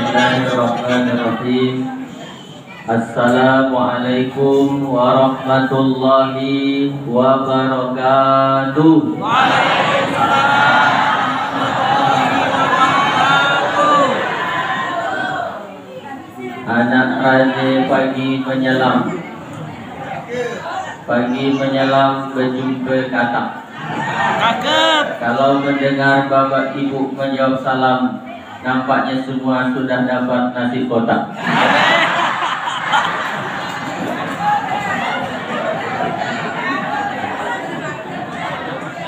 Bismillahirrahmanirrahim. Assalamualaikum warahmatullahi wabarakatuh. Anak raja pagi menyelam, berjumpa katak. Kalau mendengar bapak ibu menjawab salam, nampaknya semua sudah dapat nasi kotak.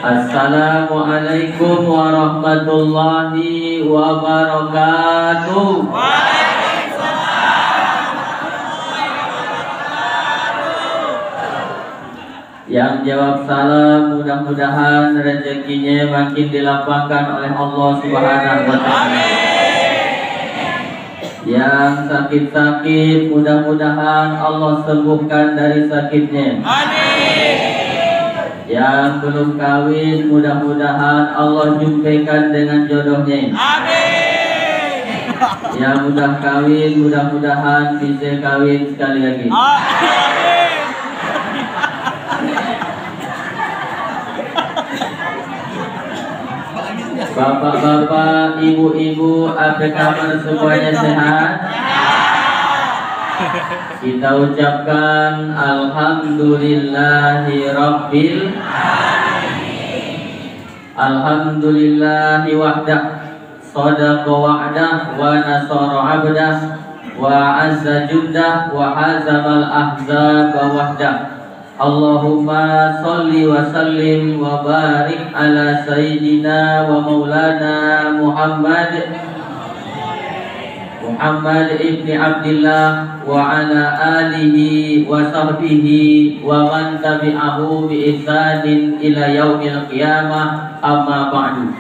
Assalamualaikum warahmatullahi wabarakatuh. Yang jawab salam mudah-mudahan rezekinya makin dilapangkan oleh Allah Subhanahu wa Ta'ala. Yang sakit-sakit mudah-mudahan Allah sembuhkan dari sakitnya. Amin. Yang belum kawin mudah-mudahan Allah jumpakan dengan jodohnya. Amin. Yang udah kawin mudah-mudahan bisa kawin sekali lagi. Amin. Bapak-bapak, ibu-ibu, apa kabar semuanya sehat? Kita ucapkan Alhamdulillahi Rabbil Alamin. Alhamdulillahi wahdah, sadaqa wa'dah, wa nasara abdah, wa azza jundah, wa hazamal ahzab wahdah. Allahumma salli wa sallim wa barik ala sayyidina wa maulana Muhammad ibni Abdillah wa ala alihi wa sahbihi wa man tabi'ahu bi ihsanin ila yaumil qiyamah, amma ba'du.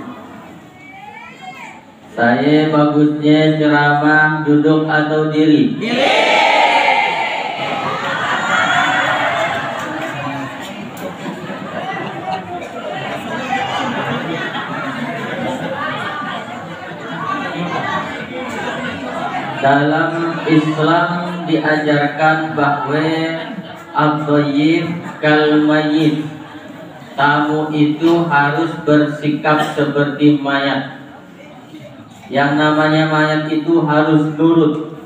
Saya bagusnya ceramah duduk atau diri? Dalam Islam diajarkan bahwa ad-dhayyif kal mayyit, tamu itu harus bersikap seperti mayat. Yang namanya mayat itu harus nurut.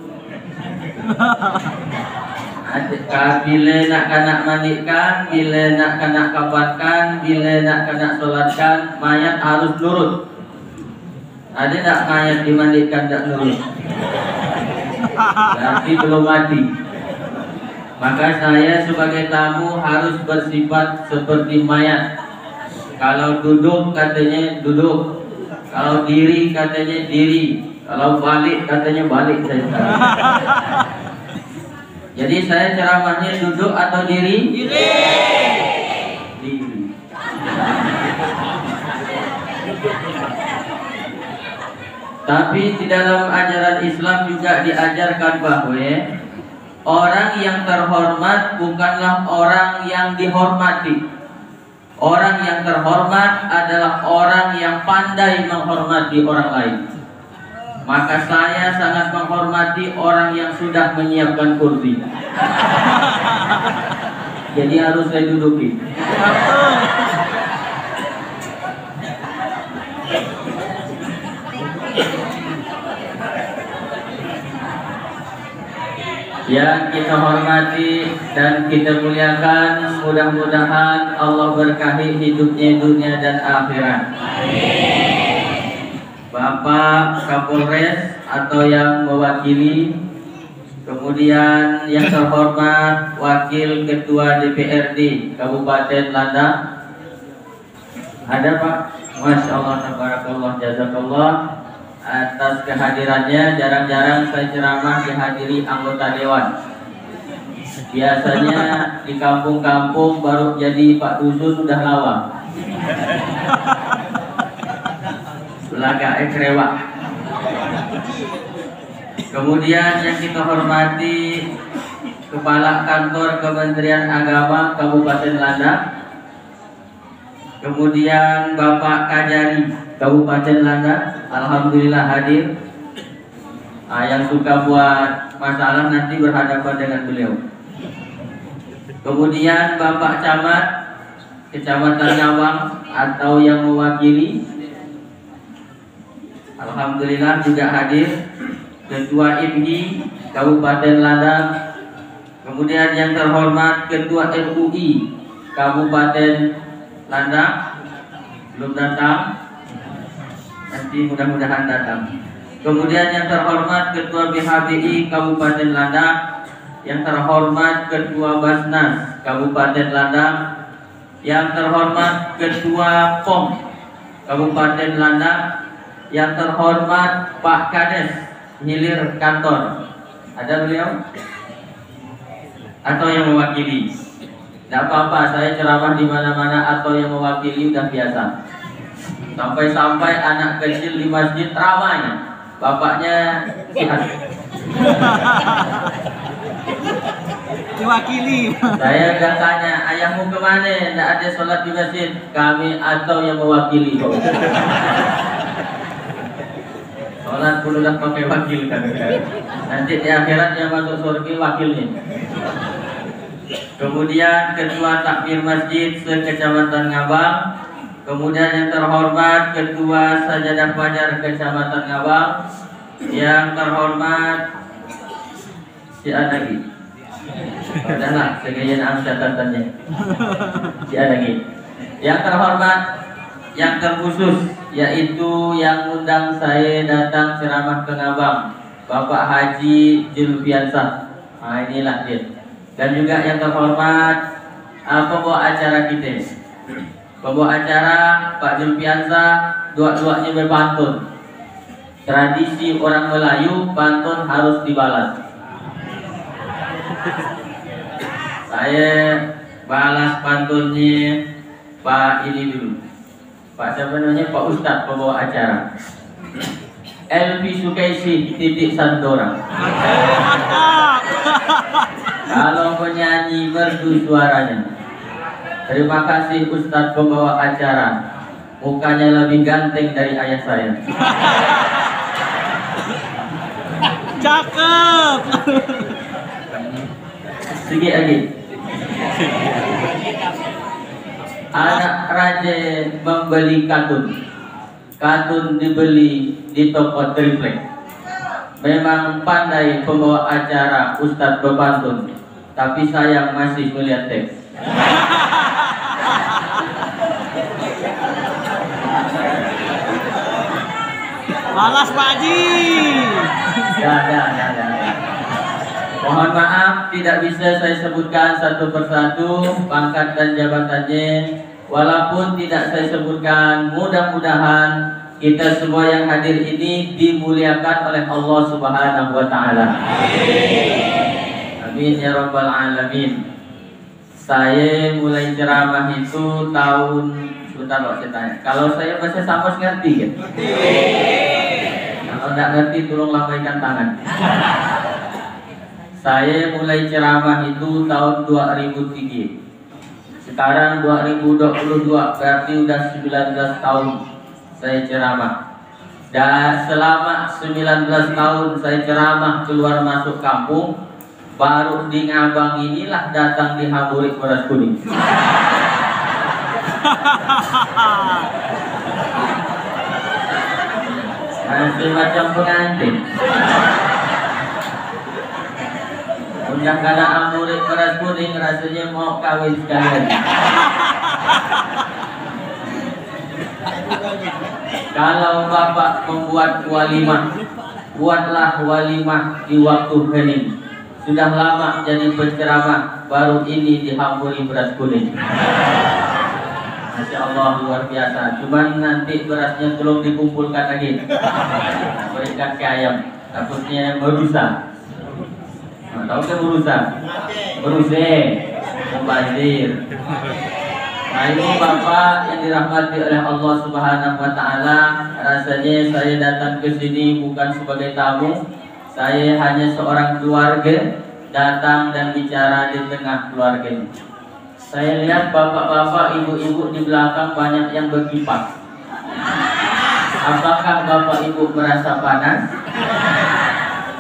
Bila nak kena mandikan, bila nak kena kapankan, bila nak kena solatkan, mayat harus nurut. Ada tak mayat dimandikan tak nurut? Berarti belum mati. Maka saya sebagai tamu harus bersifat seperti mayat. Kalau duduk katanya duduk, kalau diri katanya diri, kalau balik katanya balik saya. Jadi saya ceramahnya duduk atau diri? Diri. Tapi di dalam ajaran Islam juga diajarkan bahwa orang yang terhormat bukanlah orang yang dihormati. Orang yang terhormat adalah orang yang pandai menghormati orang lain. Maka saya sangat menghormati orang yang sudah menyiapkan kursi. Jadi harus saya duduki. Yang kita hormati dan kita muliakan, mudah-mudahan Allah berkahi hidupnya dunia dan akhirat. Bapak Kapolres atau yang mewakili, kemudian yang terhormat Wakil Ketua DPRD Kabupaten Landa, ada Pak? Masya Allah, tabarakallah, jazakallah atas kehadirannya. Jarang-jarang saya ceramah dihadiri anggota dewan. Biasanya di kampung-kampung baru jadi Pak Dusun sudah lawang. Belagak ekrewak. Kemudian yang kita hormati Kepala Kantor Kementerian Agama Kabupaten Landa, kemudian Bapak Kajari Kabupaten Landa, alhamdulillah hadir. Yang suka buat masalah nanti berhadapan dengan beliau. Kemudian Bapak Camat Kecamatan Ngawang atau yang mewakili, alhamdulillah juga hadir. Ketua IPI Kabupaten Ladang. Kemudian yang terhormat Ketua MUI Kabupaten Ladang belum datang, nanti mudah-mudahan datang. Kemudian yang terhormat Ketua BHBI Kabupaten Ladang, yang terhormat Ketua Basnas Kabupaten Ladang, yang terhormat Ketua POM Kabupaten Ladang, yang terhormat Pak Kades Hilir Kantor. Ada beliau? Atau yang mewakili? Tidak apa-apa, saya ceramah di mana-mana atau yang mewakili udah biasa. Sampai-sampai anak kecil di masjid ramai. Bapaknya sehat. Diwakili. Saya udah tanya, ayahmu kemana? Tidak ada sholat di masjid. Kami atau yang mewakili. Sholat puluh dah pakai wakil kan. Nanti di akhirat yang masuk surga wakilnya. Kemudian Ketua Takmir Masjid se-Kecamatan Ngabang. Kemudian yang terhormat Ketua Sajadah Fajar Kecamatan Ngabang, yang terhormat si Adagi. Udahlah, segaya catatannya. Si Adagi. Yang terhormat, yang terkhusus, yaitu yang undang saya datang ceramah ke Ngabang, Bapak Haji Julfiansah. Nah, inilah dia. Dan juga yang terhormat pembawa acara kita. Pembawa acara Pak Julfiansah, dua-duanya berpantun. Tradisi orang Melayu, pantun harus dibalas. Saya balas pantunnya Pak ini dulu. Pak siapa namanya? Pak Ustadz pembawa acara. Elvi Sukaisi titik Santora. Kalau penyanyi merdu suaranya. Terima kasih Ustadz pembawa acara. Mukanya lebih ganteng dari ayah saya. Cakep. Sedikit lagi. Anak raja membeli katun. Katun dibeli di toko triplek. Memang pandai pembawa acara Ustadz berpantun, tapi sayang masih melihat teks. Balas Pak Haji. Ya. Mohon maaf tidak bisa saya sebutkan satu persatu pangkat dan jabatannya. Walaupun tidak saya sebutkan, mudah-mudahan kita semua yang hadir ini dimuliakan oleh Allah Subhanahu wa Ta'ala. Amin ya Rabbal Alamin. Saya mulai ceramah itu tahun, sebentar loh saya tanya, kalau saya bahasa Sambas ngerti kan? Kalau tidak ngerti tolong lambaikan tangan. Saya mulai ceramah itu tahun 2003. Sekarang 2022, berarti udah 19 tahun saya ceramah. Dan selama 19 tahun saya ceramah keluar masuk kampung, baru di Ngabang inilah datang dihamburit beras kuning. Masih macam pengantin. Udah kena hamburit beras kuning, rasanya mau kawin sekalian. Kalau Bapak membuat walimah, buatlah walimah di waktu hening. Sudah lama jadi penceramah, baru ini dihamburi beras kuning. Masya Allah, luar biasa. Cuman nanti berasnya belum dikumpulkan lagi. Berikan ke ayam, takutnya merusak. Tahu kan merusak? Merusak, membazir. Nah ini Bapak yang dirahmati oleh Allah Subhanahu wa Ta'ala. Rasanya saya datang ke sini bukan sebagai tamu. Saya hanya seorang keluarga, datang dan bicara di tengah keluarga. Saya lihat bapak-bapak, ibu-ibu di belakang banyak yang berkipas. Apakah bapak ibu merasa panas?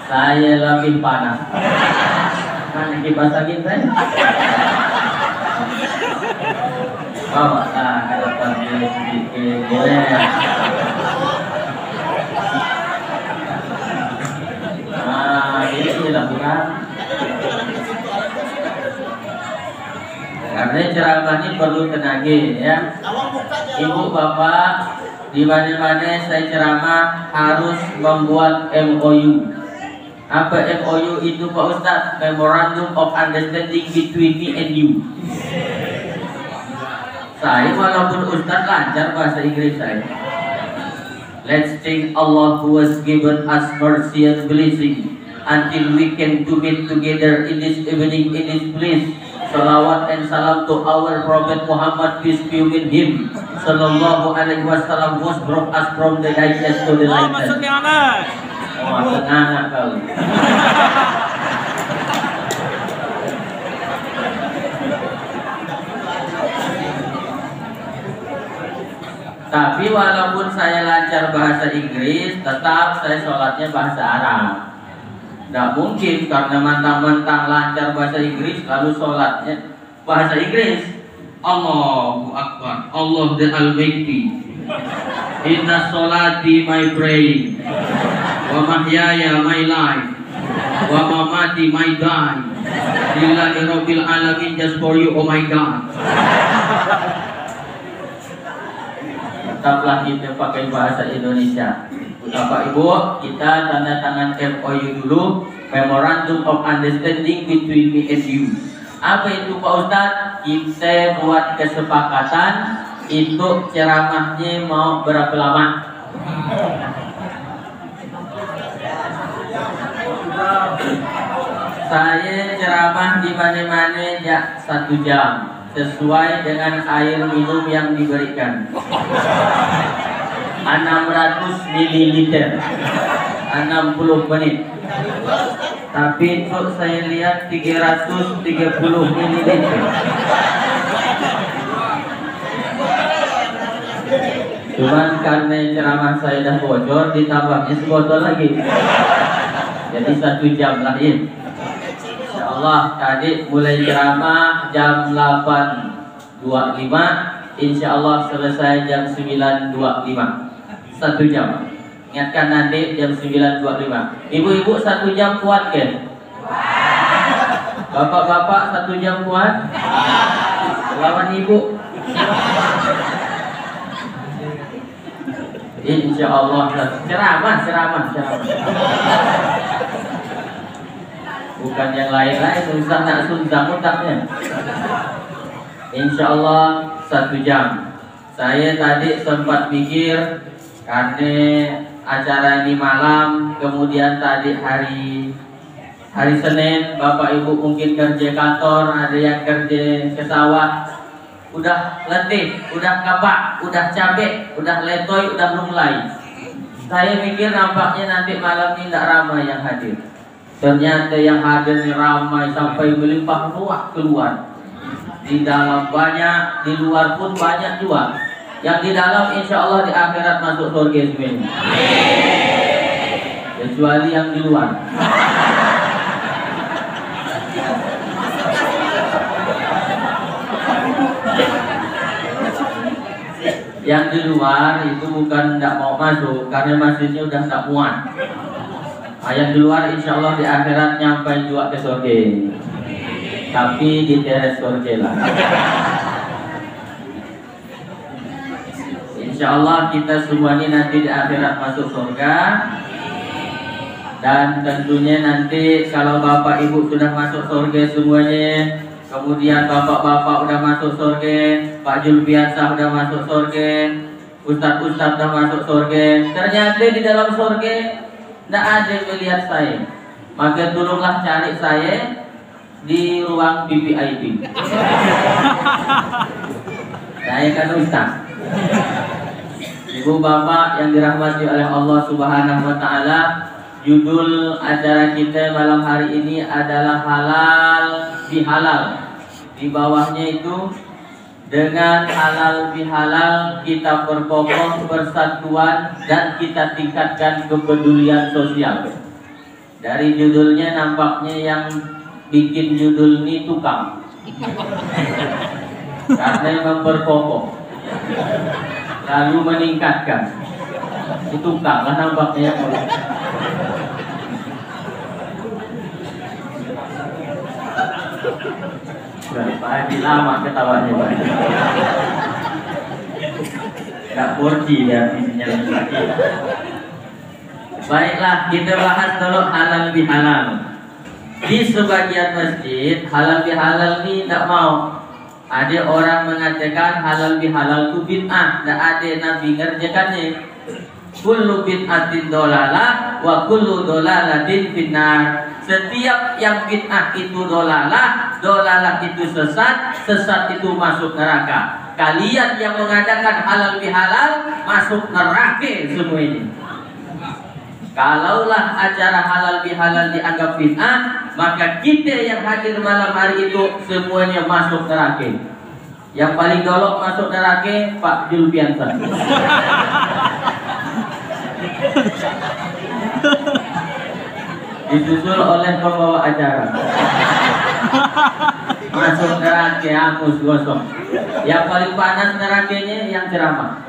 Saya lebih panas. Mana kipas angin saya? Oh, dapat sedikit boleh. Ini lakukan. Karena ceramah ini perlu tenaga, ya. Ibu bapak, di mana-mana saya ceramah harus membuat MOU. Apa MOU itu Pak Ustadz? Memorandum of Understanding between me and you. Saya walaupun Ustadz lancar bahasa Inggris saya. Let's thank Allah who has given us mercy and blessing until we can to meet together in this evening in this place. Salawat and salam to our Prophet Muhammad, peace be with him. Sallallahu alaihi wasallam was brought us from the darkness to the light. Oh, tenang kau. Tapi walaupun saya lancar bahasa Inggris, tetap saya sholatnya bahasa Arab. Tidak mungkin karena mentang-mentang lancar bahasa Inggris lalu sholatnya bahasa Inggris. Allahu Akbar, Allah the Almighty. Inna sholati my praying, wa mahyaya my life, wa mamati my die. Lillahi Rabbil Alamin, just for you, oh my God. Tetaplah kita pakai bahasa Indonesia. Bapak Ibu, kita tanda tangan MOU dulu, Memorandum of Understanding between me and you. Apa itu Pak Ustadz? Kita buat kesepakatan itu ceramahnya mau berapa lama? Saya ceramah di mana-mana ya 1 jam, sesuai dengan air minum yang diberikan. 600 ml 60 menit. Tapi itu saya lihat 330 ml. Cuman karena ceramah saya dah bocor, ditambahnya sebotol lagi. Jadi 1 jam lah ini. Insyaallah tadi mulai ceramah jam 8.25, insyaallah selesai jam 9.25. 1 jam. Ingatkan nanti jam 9.25. Ibu-ibu 1 jam kuat kan? Bapak-bapak 1 jam kuat? Lawan ibu. Insyaallah ceramah. Bukan yang lain-lain, susah mutaknya. Insyaallah 1 jam. Saya tadi sempat pikir karena acara ini malam, kemudian tadi hari Senin, Bapak Ibu mungkin kerja kantor, ada yang kerja ke sawah, udah letih, udah kabak, udah capek, udah letoy, udah mulai. Saya mikir nampaknya nanti malam ini tidak ramai yang hadir. Ternyata yang hadir ini ramai sampai melimpah ruah keluar. Di dalam banyak, di luar pun banyak juga. Yang di dalam insya Allah di akhirat masuk surga semuanya. Kecuali yang di luar. Yang di luar itu bukan tidak mau masuk, karena masjidnya udah tak muat. Yang di luar insya Allah di akhirat nyampe juga ke surga. Tapi di teres surga lah. Insya Allah kita semua ini nanti di akhirat masuk surga. Dan tentunya nanti kalau bapak ibu sudah masuk surga semuanya, kemudian bapak-bapak udah masuk surga, Pak Julbiasa udah masuk surga, Ustadz udah masuk surga, ternyata di dalam surga tidak ada yang melihat saya. Maka tolonglah cari saya di ruang VIP. Saya kan Ustadz. Ibu bapak yang dirahmati oleh Allah Subhanahu wa taala, judul acara kita malam hari ini adalah halal bihalal. Di bawahnya itu, dengan halal bihalal kita perkokoh persatuan dan kita tingkatkan kepedulian sosial. Dari judulnya nampaknya yang bikin judul ini tukang. Karena memperkokoh, lalu meningkatkan. Itu tukang lah nampaknya. Pak Haji lama ketawanya Pak. Gak porsi ya isinya lagi. Baiklah, kita bahas dulu halal bihalal. Di sebagian masjid halal bihalal ini tidak mau. Ada orang mengatakan halal bihalal itu bid'ah, tidak ada Nabi ngerjakannya. Kullu bid'atin dolalah wa kullu dolalatin finnar. Setiap yang bid'ah itu dolalah, dolalah itu sesat, sesat itu masuk neraka. Kalian yang mengadakan halal bihalal masuk neraka semua ini. Kalaulah acara halal bihalal dianggap bid'ah, maka kita yang hadir malam hari itu semuanya masuk neraka. Yang paling dolok masuk neraka Pak Julpiansa. Disusul oleh pembawa acara. Masuk neraka angus gosong. Yang paling panas nerakanya yang ceramah.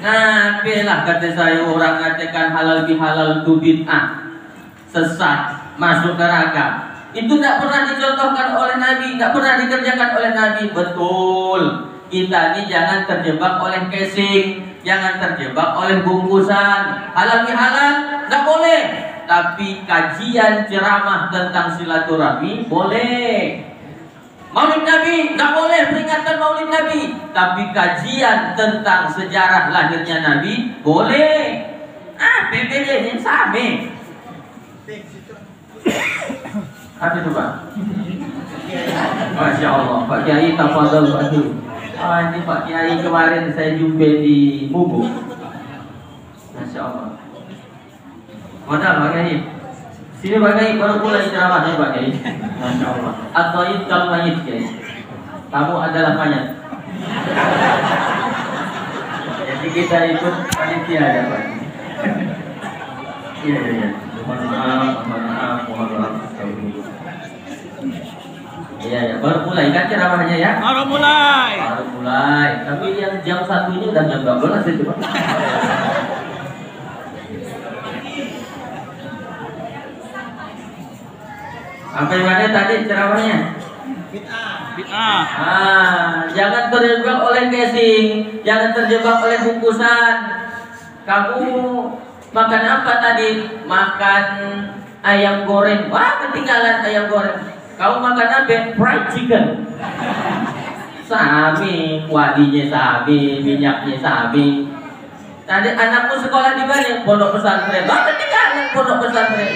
Nah, belah kata saya orang katakan halal bihalal itu bid'ah, sesat, masuk neraka. Itu tidak pernah dicontohkan oleh Nabi, tidak pernah dikerjakan oleh Nabi. Betul. Kita ini jangan terjebak oleh casing, jangan terjebak oleh bungkusan. Halal bihalal tidak boleh, tapi kajian ceramah tentang silaturahmi boleh. Maulid Nabi tidak boleh, peringatan Maulid Nabi, tapi kajian tentang sejarah lahirnya Nabi boleh. PPD ini sama. Apa itu Pak? Masya Allah, Pak Kiai tafadhol Pak Kiai. Ini Pak Kiai kemarin saya jumpa di Mubu. Masya Allah. Mana Pak Kiai? Sini Pak Kiai, baru mulai ceramahnya Pak Kiai. Masya Allah. At-Tayyib kal mayit Kiai. Kamu adalah mayat. Jadi kita ikut panitia ya Pak. Iya. Mohon maaf. Iya, baru mulai kan ceramahnya ya? Baru mulai. Tapi yang jam 1 ini udah jam 12 itu Pak. Sampai mana tadi ceramahnya? Bid'ah. Jangan terjebak oleh casing, jangan terjebak oleh bungkusan. Kamu makan apa tadi? Makan ayam goreng. Wah, ketinggalan ayam goreng. Kamu makan apa? Fried chicken. Sami, wadinya sami, minyaknya sami. Tadi anakmu sekolah di mana? Pondok pesantren. Wah, ketinggalan pondok pesantren.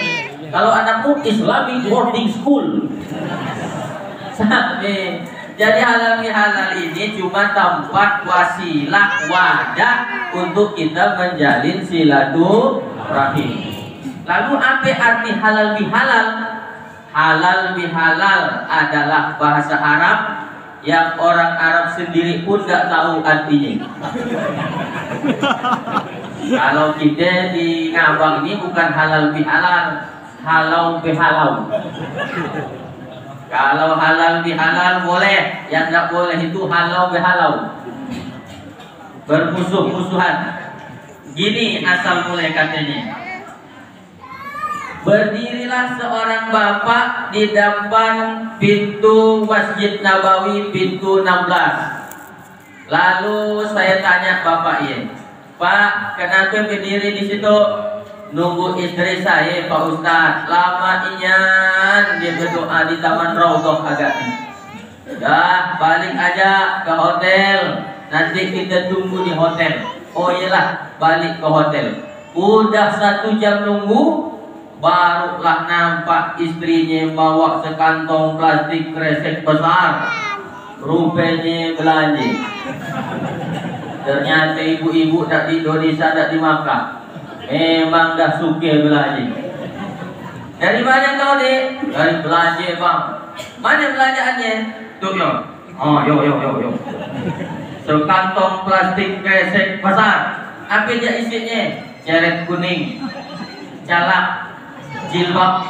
Kalau anakmu Islamic boarding school. Sami. Jadi halal bihalal ini cuma tempat wasilah wadah untuk kita menjalin silaturahim. Lalu apa arti halal bihalal? Halal bihalal adalah bahasa Arab yang orang Arab sendiri pun gak tahu artinya. Kalau kita di Ngabang ini bukan halal bihalal, halau bihalau. Kalau halal bihalal boleh, yang gak boleh itu halau bihalau. Bermusuh-musuhan. Gini asal mulai katanya. Berdirilah seorang bapak di depan pintu Masjid Nabawi, pintu 16. Lalu saya tanya bapaknya, Pak, kenapa berdiri di situ? Nunggu istri saya, Pak Ustadz. Lama inyan dia berdoa di Taman Raudhah agak. Dah, balik aja ke hotel. Nanti kita tunggu di hotel. Oh iyalah, balik ke hotel. Udah 1 jam nunggu, barulah nampak istrinya bawa sekantong plastik kresek besar. Rupanya belanja. Ternyata ibu-ibu tak di Indonesia, tak di Makkah. Memang dah suka belanja. Dari mana kau dek? Dari belanja bang. Mana belanjaannya? Tuh yo. Oh yo. Sekantong plastik kresek besar. Apa dia isinya? Ceret kuning, calak, jilbab.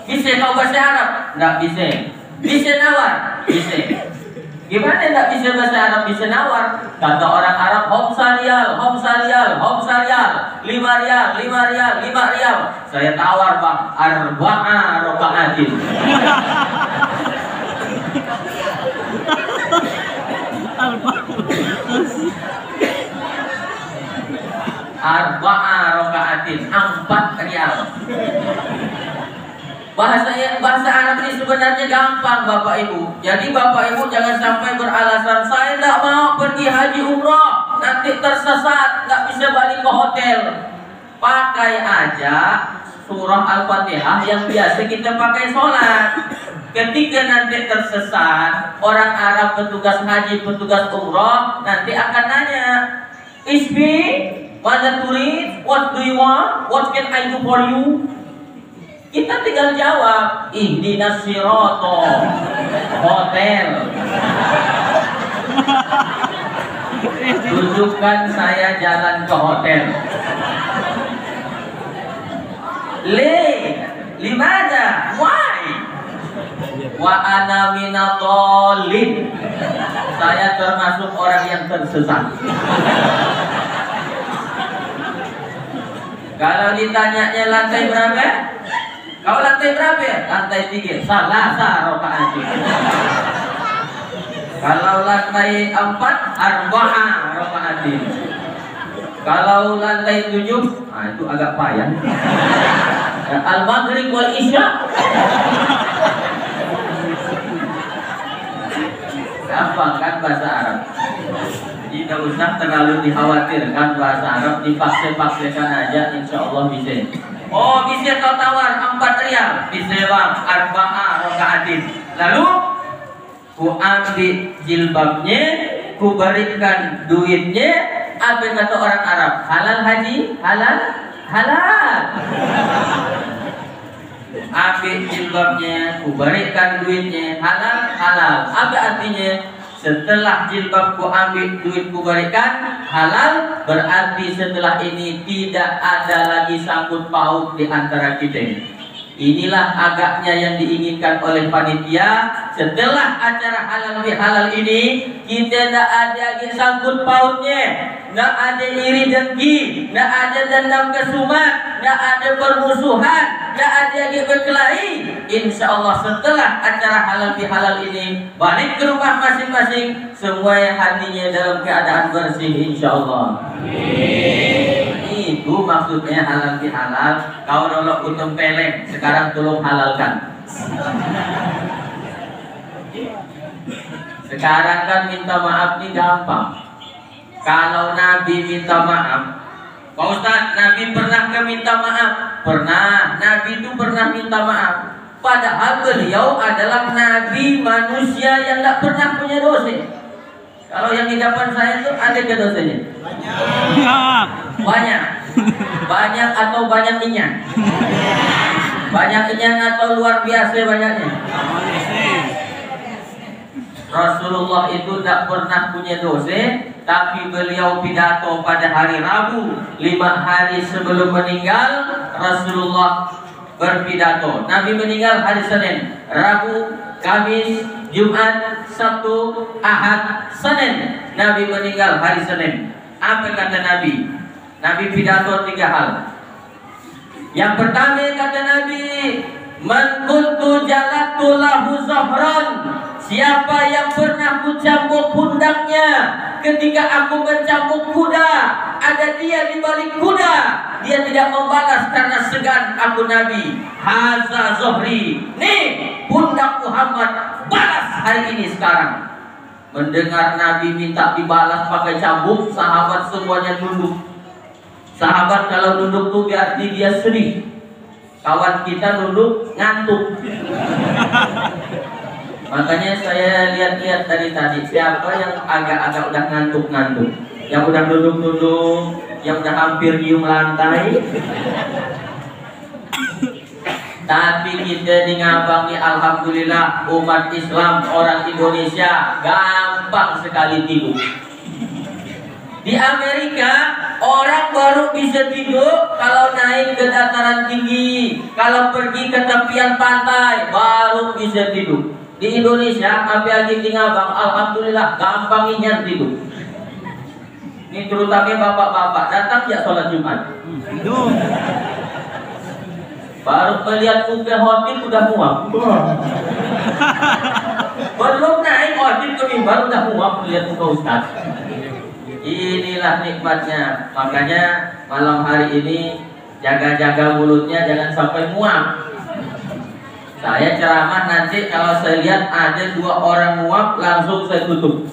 Bisa kau bahasa Arab? Nggak bisa. Bisa nawar? Bisa. Gimana nggak bisa bahasa Arab bisa nawar? Kata orang Arab, homsa rial, homsa rial, homsa rial, 5 rial, 5 rial, 5 rial. Saya tawar bang, arba'a raka'atin. Arba'a raka'atin, 4 rial. Bahasa Arab ini sebenarnya gampang Bapak Ibu. Jadi Bapak Ibu jangan sampai beralasan saya tidak mau pergi haji umroh, nanti tersesat, nggak bisa balik ke hotel. Pakai aja surah Al-Fatihah yang biasa kita pakai sholat. Ketika nanti tersesat, orang Arab petugas haji, petugas umroh nanti akan nanya, Ismi, mana turis, what do you want, what can I do for you? Kita tinggal jawab, ihdinas sirata hotel. Tunjukkan saya jalan ke hotel. Limada? Why? Wa ana minadhalin. Saya termasuk orang yang tersesat. Kalau ditanyanya lantai berapa? Kau lantai berapa? Lantai 3. Salah raka'atin. Kalau lantai 4, arba'a raka'atin. Kalau lantai 7, itu agak payah. Al-Maghrib wal Isya. Gampang kan bahasa Arab. Tidak usah terlalu dikhawatirkan bahasa Arab, dipaksa-paksakan aja, insya Allah bisa. Oh, bisa kau tawar 4 rial, bisa bang, arba'a raka'atin. Lalu ku ambil jilbabnya, ku berikan duitnya. Apa kata orang Arab? Halal haji? Halal? Halal. Ambil jilbabnya, ku berikan duitnya. Halal? Halal. Apa artinya? Setelah jilbab ku ambil, duit ku berikan, halal, berarti setelah ini tidak ada lagi sangkut paut di antara kita. Inilah agaknya yang diinginkan oleh panitia. Setelah acara halal bihalal ini, kita tidak ada lagi sangkut pautnya, tidak ada iri dengki, tidak ada dendam kesumat, tidak ada permusuhan, tidak ada lagi berkelahi. Insya Allah setelah acara halal bihalal ini, balik ke rumah masing-masing, semua hatinya dalam keadaan bersih insya Allah. Itu maksudnya halal bihalal. Kau nolok utung peleng, sekarang tolong halalkan. Sekarang kan minta maaf ini gampang. Kalau Nabi minta maaf, Pak Ustadz, Nabi pernah ke minta maaf? Pernah. Nabi itu pernah minta maaf. Padahal beliau adalah Nabi manusia yang tidak pernah punya dosa. Kalau yang di depan saya itu ada ke dosanya? Banyak. Banyak atau banyak minyak? Banyak minyak atau luar biasa banyaknya? Rasulullah itu tidak pernah punya dosa, tapi beliau pidato pada hari Rabu 5 hari sebelum meninggal. Rasulullah berpidato. Nabi meninggal hari Senin, Rabu, Kamis, Jumat, Sabtu, Ahad, Senin. Nabi meninggal hari Senin. Apa kata Nabi? Nabi pidato 3 hal. Yang pertama kata Nabi, man kuntu jalatu lahu zahran. Siapa yang pernah kucambuk pundaknya ketika aku mencambuk kuda, ada dia di balik kuda, dia tidak membalas karena segan aku Nabi. Haza zohri, nih pundak Muhammad, balas hari ini sekarang. Mendengar Nabi minta dibalas pakai cambuk, sahabat semuanya nunduk. Sahabat kalau nunduk tuh berarti dia sedih. Kawan kita nunduk ngantuk. Makanya saya lihat-lihat dari tadi, siapa yang agak-agak udah ngantuk-ngantuk, yang udah duduk-duduk, yang udah hampir nyium lantai. Tapi kita di Ngabang nih, alhamdulillah umat Islam orang Indonesia gampang sekali tidur. Di Amerika Orang baru bisa tidur kalau naik ke dataran tinggi, kalau pergi ke tepian pantai baru bisa tidur. Di Indonesia, apalagi di Ngabang, alhamdulillah gampangnya tidur. Ini terutama bapak-bapak datang ya sholat Jumat. Tidur. Baru melihat muka khotib udah muak. Belum naik khotib ke mimbar udah muak melihat muka ustaz. Inilah nikmatnya. Makanya malam hari ini jaga-jaga mulutnya jangan sampai muak. Saya ceramah nanti kalau saya lihat ada 2 orang muak langsung saya tutup.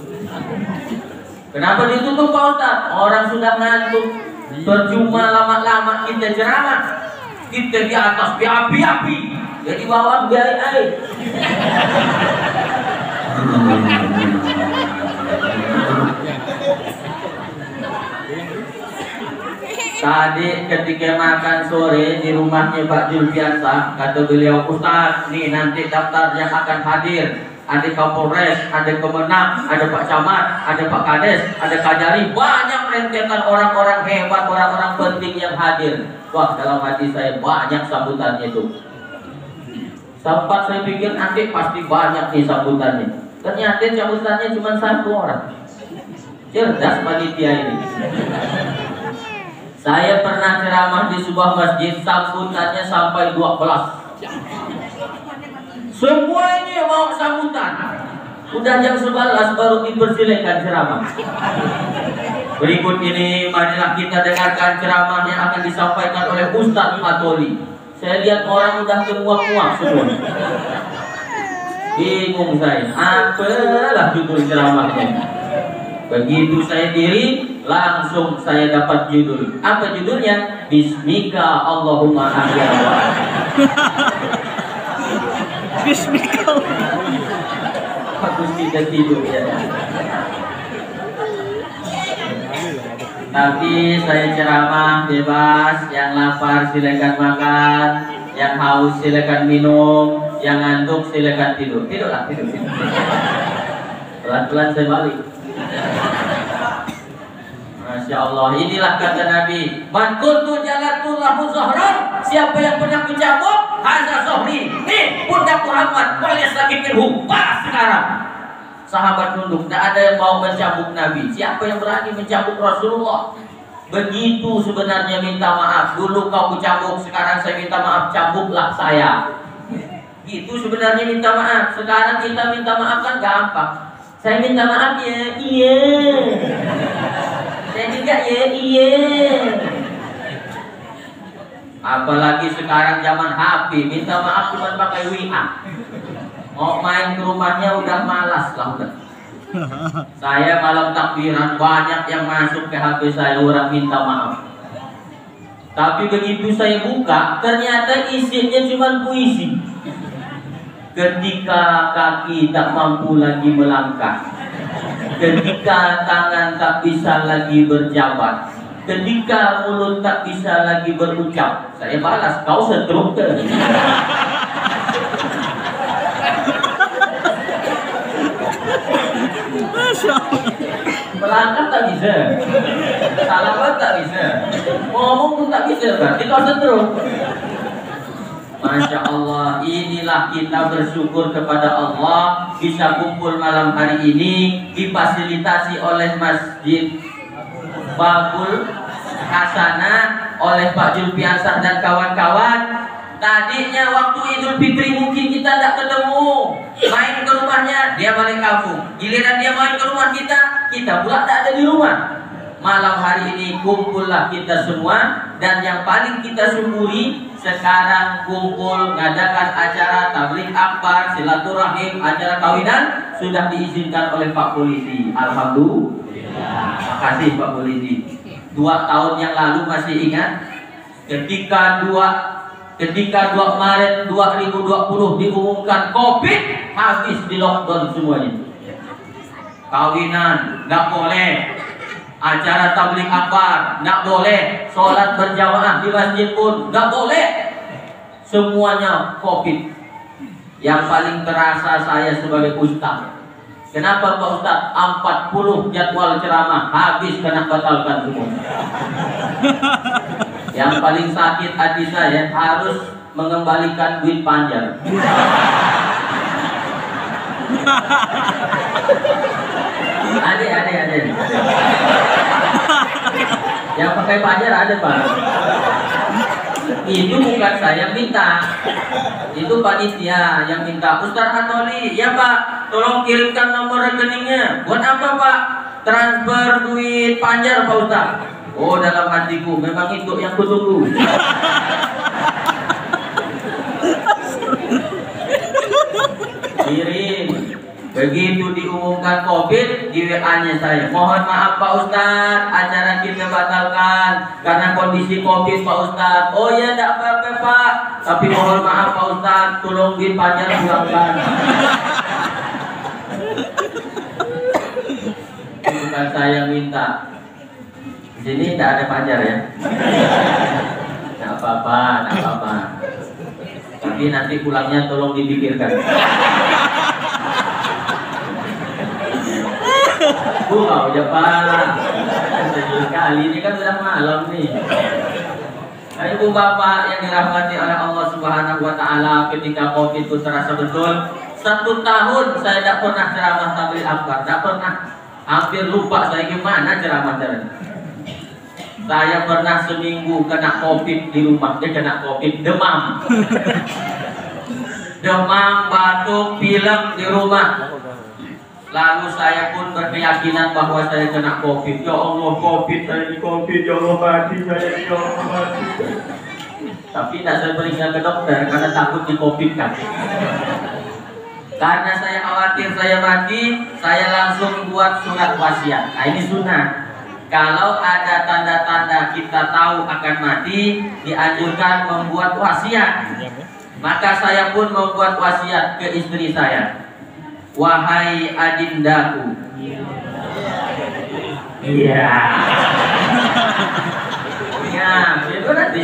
Kenapa ditutup Pak Ustaz? Orang sudah ngantuk. Percuma lama-lama kita ceramah. Kita di atas api-api, jadi bawah biarin air. Tadi ketika makan sore di rumahnya Pak Julfiansa, kata beliau, Ustaz, nih nanti daftar yang akan hadir. Ada Kapolres, ada Kemenang, ada Pak Camat, ada Pak Kades, ada Kajari, banyak rentetan orang-orang hebat, orang-orang penting yang hadir. Wah, dalam hati saya banyak sambutannya itu. Sempat saya pikir nanti pasti banyak nih sambutannya. Ternyata sambutannya cuma 1 orang. Cerdas panitia ini. Saya pernah ceramah di sebuah masjid, sambutannya sampai 12. Semua ini mau sambutan. Udah jam 11 baru dipersilakan ceramah. Berikut ini marilah kita dengarkan ceramah yang akan disampaikan oleh Ustadz Fatoli. Saya lihat orang udah muak-muak semua. Bingung saya, apalah judul ceramahnya. Begitu saya diri, langsung saya dapat judul. Apa judulnya? Bismika Allahumma ahya. Bismika. Bagus tidak tidur ya. Tapi saya ceramah bebas, yang lapar silakan makan, yang haus silakan minum, yang ngantuk silakan tidur. Tidurlah, tidur. Pelan-pelan saya balik. Masya Allah, inilah kata Nabi, man kuntu jalatu lahu zahran, siapa yang pernah kucambuk, hadza zahri. Nih, pundak Muhammad, walias lagi minhum, balas sekarang. Sahabat nunduk, tidak ada yang mau mencambuk Nabi. Siapa yang berani mencambuk Rasulullah? Begitu sebenarnya minta maaf. Dulu kau kucambuk, sekarang saya minta maaf, cambuklah saya. Itu sebenarnya minta maaf. Sekarang kita minta maaf kan gampang. Saya minta maaf ya, iya. Saya juga ya, iya. Apalagi sekarang zaman HP, minta maaf cuma pakai WA. Mau main ke rumahnya udah malas lah udah. Saya malam takbiran banyak yang masuk ke HP saya orang minta maaf. Tapi begitu saya buka, ternyata isinya cuma puisi. Ketika kaki tak mampu lagi melangkah, ketika tangan tak bisa lagi berjabat, ketika mulut tak bisa lagi berucap, saya balas, kau setruk ke? Melangkah tak bisa, salaman tak bisa, ngomong pun tak bisa, berarti kau setruk. Masya Allah, inilah kita bersyukur kepada Allah bisa kumpul malam hari ini difasilitasi oleh Masjid Babul Hasanah oleh Pak Julfiansah dan kawan-kawan. Tadinya waktu Idul Fitri mungkin kita tidak ketemu, main ke rumahnya, dia balik kampung. Giliran dia main ke rumah kita, kita pula tak ada di rumah. Malam hari ini kumpullah kita semua, dan yang paling kita syukuri sekarang kumpul ngadakan acara tabligh akbar, silaturahim, acara kawinan sudah diizinkan oleh Pak Polisi. Alhamdulillah. Makasih Pak Polisi. 2 tahun yang lalu masih ingat ketika 2 Maret 2020 diumumkan Covid, habis di lockdown semuanya. Kawinan nggak boleh, acara tabligh akbar nggak boleh, sholat berjamaah di masjid pun nggak boleh, semuanya Covid. Yang paling terasa saya sebagai ustaz Kenapa Pak Ustadz? 40 jadwal ceramah habis kena batalkan semua. Yang paling sakit hati saya harus mengembalikan duit panjar. Ada. Yang pakai panjar ada Pak. Itu bukan saya minta, itu panitia yang minta. Ustaz Hatoli, ya Pak, tolong kirimkan nomor rekeningnya. Buat apa Pak? Transfer duit panjar Pak Ustaz. Oh, dalam hatiku memang itu yang kutunggu. Kirim. Begitu diumumkan COVID, di WA-nya saya, mohon maaf Pak Ustadz, acara kita batalkan karena kondisi COVID Pak Ustadz. Oh ya, tidak apa-apa Pak, tapi mohon maaf Pak Ustadz, tolong duit panjar pulangkan. Bukan saya minta. Di sini tidak ada panjar ya. Tidak apa-apa. Tapi nanti pulangnya tolong dipikirkan. Wow, ya Pak. Kali ini kan sudah malam nih. Nah, Ibu Bapak yang dirahmati oleh Allah Subhanahu wa Ta'ala, ketika COVID itu terasa betul. 1 tahun saya tidak pernah ceramah tabligh akbar, tidak pernah. Hampir lupa saya gimana ceramah-ceramah. Saya pernah seminggu kena COVID di rumah, kena COVID, demam. Demam, batuk, pilek di rumah. Lalu saya pun berkeyakinan bahwa saya kena COVID. Ya Allah, COVID, saya di COVID, ya Allah mati, saya ya Allah mati. Tapi tidak saya periksa ke dokter karena takut di COVID kan. Karena saya khawatir saya mati, saya langsung buat surat wasiat. Nah ini sunnah. Kalau ada tanda-tanda kita tahu akan mati, dianjurkan membuat wasiat. Maka saya pun membuat wasiat ke istri saya. Wahai adindaku. Iya. Ya, itu nanti.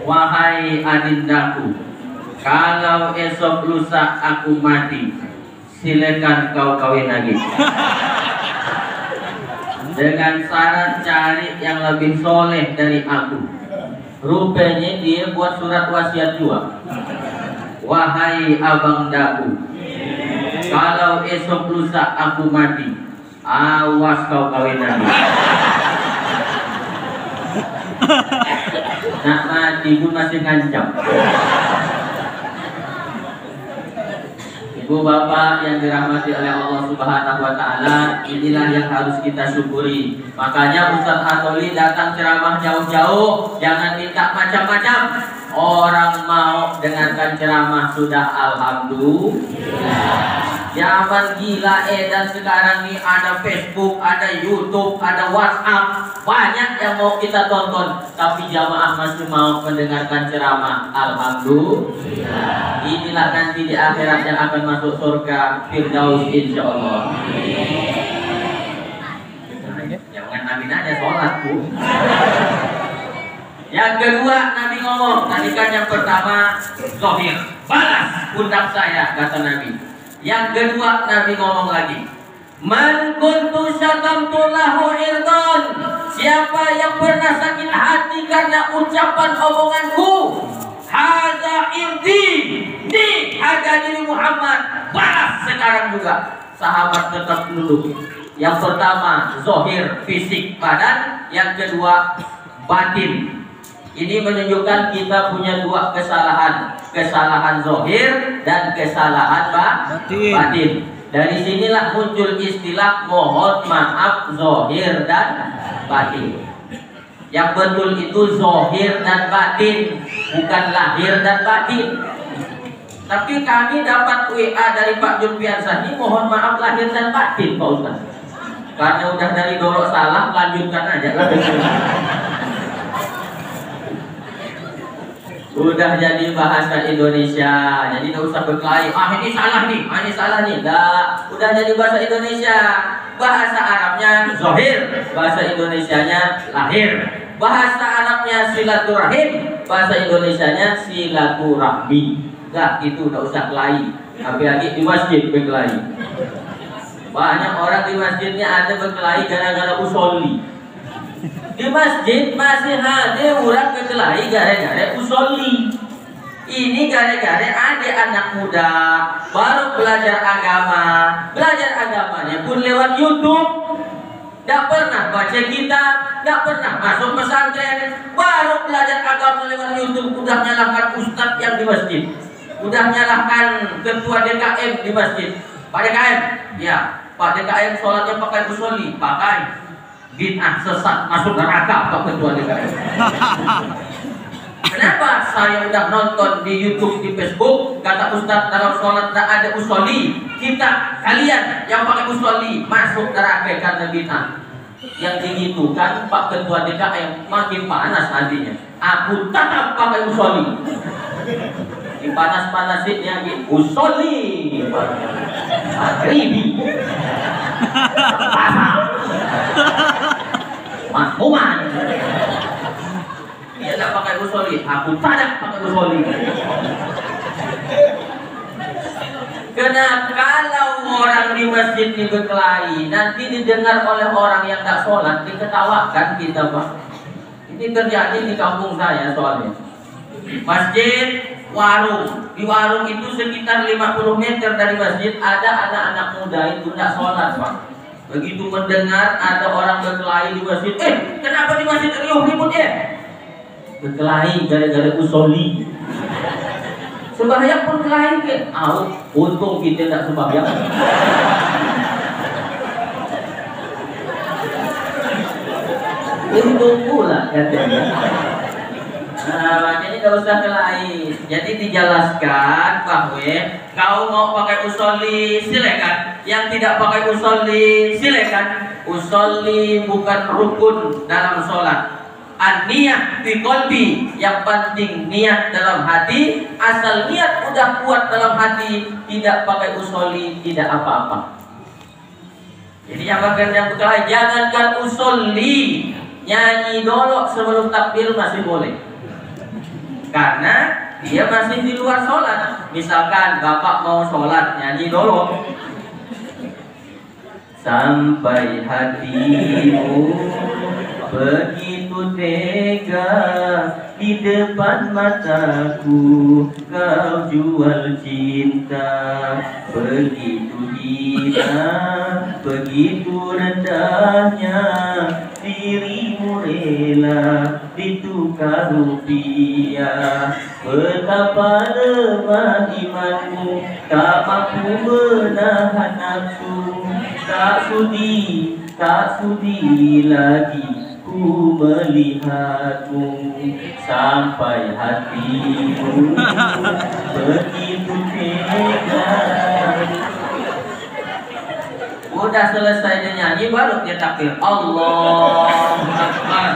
Wahai adindaku, kalau esok lusa aku mati, silakan kau kawin lagi. Dengan syarat cari yang lebih soleh dari aku. Rupanya dia buat surat wasiat juga. Wahai abang daku, kalau esok lusa aku mati, awas kau kawin lagi. Nak mati pun masih ngancam. Ibu bapak yang dirahmati oleh Allah Subhanahu wa Ta'ala, inilah yang harus kita syukuri. Makanya Ustaz Hatoli datang ceramah jauh-jauh, jangan minta macam-macam. Orang mau dengarkan ceramah sudah alhamdulillah. Zaman gila dan sekarang ini ada Facebook, ada YouTube, ada WhatsApp, banyak yang mau kita tonton. Tapi jamaah masih mau mendengarkan ceramah, alhamdulillah. Inilah nanti di akhirat yang akan masuk surga Firdaus insyaallah. Jangan amin aja sholat Bu. Yang kedua Nabi ngomong, tadi kan yang pertama zahir, balas pundak saya kata Nabi. Yang kedua Nabi ngomong lagi, man kuntu syatamtu lahu irdon, siapa yang pernah sakit hati karena ucapan omonganku, hadza irdi, di harga diri Muhammad, balas sekarang juga. Sahabat tetap duduk. Yang pertama zahir, fisik badan, yang kedua batin. Ini menunjukkan kita punya dua kesalahan, kesalahan zahir dan kesalahan batin. Dari sinilah muncul istilah mohon maaf zahir dan batin. Yang betul itu zahir dan batin, bukan lahir dan batin. Tapi kami dapat WA dari Pak Junpiansah ini mohon maaf lahir dan batin Pak Ustaz. Karena udah dari dorok salah, lanjutkan aja lah. Udah jadi bahasa Indonesia, jadi nggak usah berkelahi. Ini salah nih, ini salah nih. Udah jadi bahasa Indonesia. Bahasa Arabnya zahir, bahasa Indonesianya lahir. Bahasa Arabnya silaturahim, bahasa Indonesianya silaturahmi. Enggak, itu nggak usah kelahi. Apalagi di masjid berkelahi. Banyak orang di masjidnya ada berkelahi gara-gara usolli. Di masjid masih ada orang berkelahi gara-gara usolli. Ini gara-gara ada anak muda baru belajar agama. Belajar agamanya pun lewat YouTube. Tidak pernah baca kitab, tidak pernah masuk pesantren, baru belajar agama lewat YouTube. Udah nyalahkan ustadz yang di masjid, udah nyalahkan ketua DKM di masjid. Pak DKM, ya Pak DKM sholatnya pakai usolli, pakai bid'ah sesat masuk neraka Pak ketua DKM. Kenapa saya udah nonton di YouTube, di Facebook, kata ustadz dalam sholat tidak ada usolli, kita kalian yang pakai usolli masuk neraka karena bid'ah. Yang digitukan Pak ketua DKM makin panas hatinya. Aku tetap pakai usolli. Dipanas-panasinnya gitu, usolli ribi pasang makmuman. Dia tidak pakai usolli, aku tidak pakai usolli. Karena kalau orang di masjid ini berkelahi, nanti didengar oleh orang yang tak sholat, diketawakan kita Pak. Ini terjadi di kampung saya soalnya. Masjid, warung. Di warung itu sekitar 50 meter dari masjid ada anak-anak muda itu tidak sholat Pak. Begitu mendengar ada orang berkelahi di masjid, kenapa di masjid riuh ribut berkelahi gara-gara usolli. Sembahyang pun kelahi ke, untung kita tidak sembahyang. Untung pula katanya. Nah, makanya tidak usah kelahi. Jadi dijelaskan bahwa kau mau pakai usolli silakan, yang tidak pakai usolli silakan. Usolli bukan rukun dalam sholat. An-niyah fi qalbi, yang penting niat dalam hati. Asal niat udah kuat dalam hati, tidak pakai usolli tidak apa-apa. Jadi yang berkelahi jangankan usolli, nyanyi dolok sebelum takbir masih boleh. Karena dia masih di luar sholat. Misalkan bapak mau sholat nyanyi dolok, sampai hatimu begitu tega di depan mataku, kau jual cinta begitu hina, begitu rendahnya dirimu rela ditukar rupiah. Betapa lemah imanmu, tak mampu menahan nafsu, tak sudi lagi ku melihatmu, sampai hatimu begitu tega. Udah selesai nyanyi baru dia takbir Allah Akbar.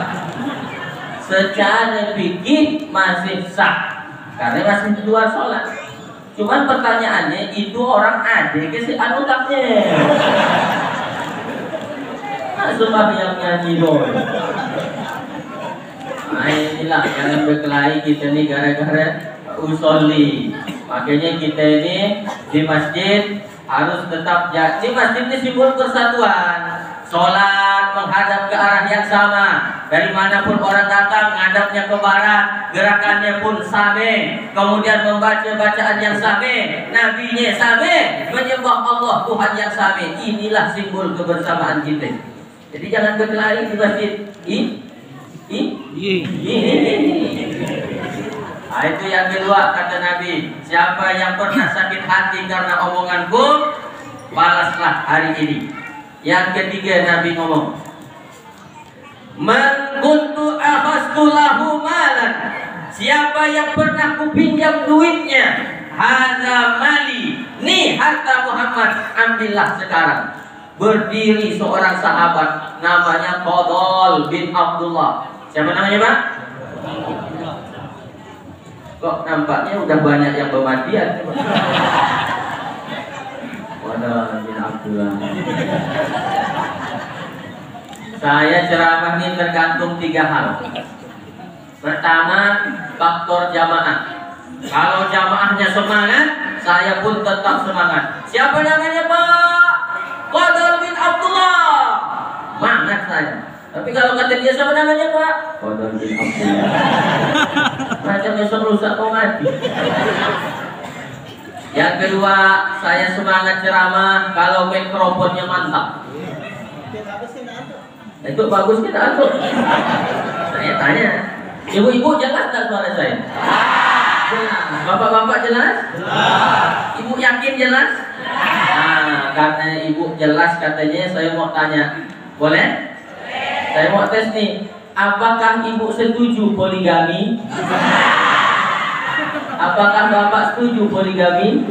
Secara fikih masih sah karena masih di luar sholat. Cuman pertanyaannya itu orang ada ke si anutaknya. Sembahyang nyanyi dong. Nah inilah jangan berkelahi kita nih gara-gara usolli. Makanya kita ini di masjid harus tetap di masjid ini simbol persatuan. Sholat menghadap ke arah yang sama. Dari manapun orang datang ngadapnya ke barat, gerakannya pun sama. Kemudian membaca bacaan yang sama, nabinya sama, menyembah Allah Tuhan yang sama. Inilah simbol kebersamaan kita. Jadi jangan berkelahi di masjid. Nah, itu yang kedua kata Nabi, siapa yang pernah sakit hati karena omonganku, balaslah hari ini. Yang ketiga Nabi ngomong, man kuntu akhastu lahu malan, siapa yang pernah kupinjam duitnya, hadza mali, nih harta Muhammad, ambillah sekarang. Berdiri seorang sahabat namanya Fadl bin Abdullah. Siapa namanya Pak? Kok nampaknya udah banyak yang bermatian. Fadl bin Abdullah. Saya ceramah ini tergantung 3 hal. Pertama, faktor jamaah. Kalau jamaahnya semangat, saya pun tetap semangat. Siapa namanya Pak? Fadl bin Abdullah. Semangat saya. Tapi kalau kata dia siapa namanya Pak? Fadl bin Abdullah. Macam besok rusak kau mati. Yang kedua, saya semangat ceramah kalau mikrofonnya mantap. Itu bagus kita tuh. Saya tanya, ibu-ibu jelas tak suara saya? Jelas. Bapak-bapak jelas? Jelas. Ibu yakin jelas? Nah, karena ibu jelas katanya, saya mau tanya, boleh? Saya mau tes nih, apakah ibu setuju poligami? Apakah bapak setuju poligami?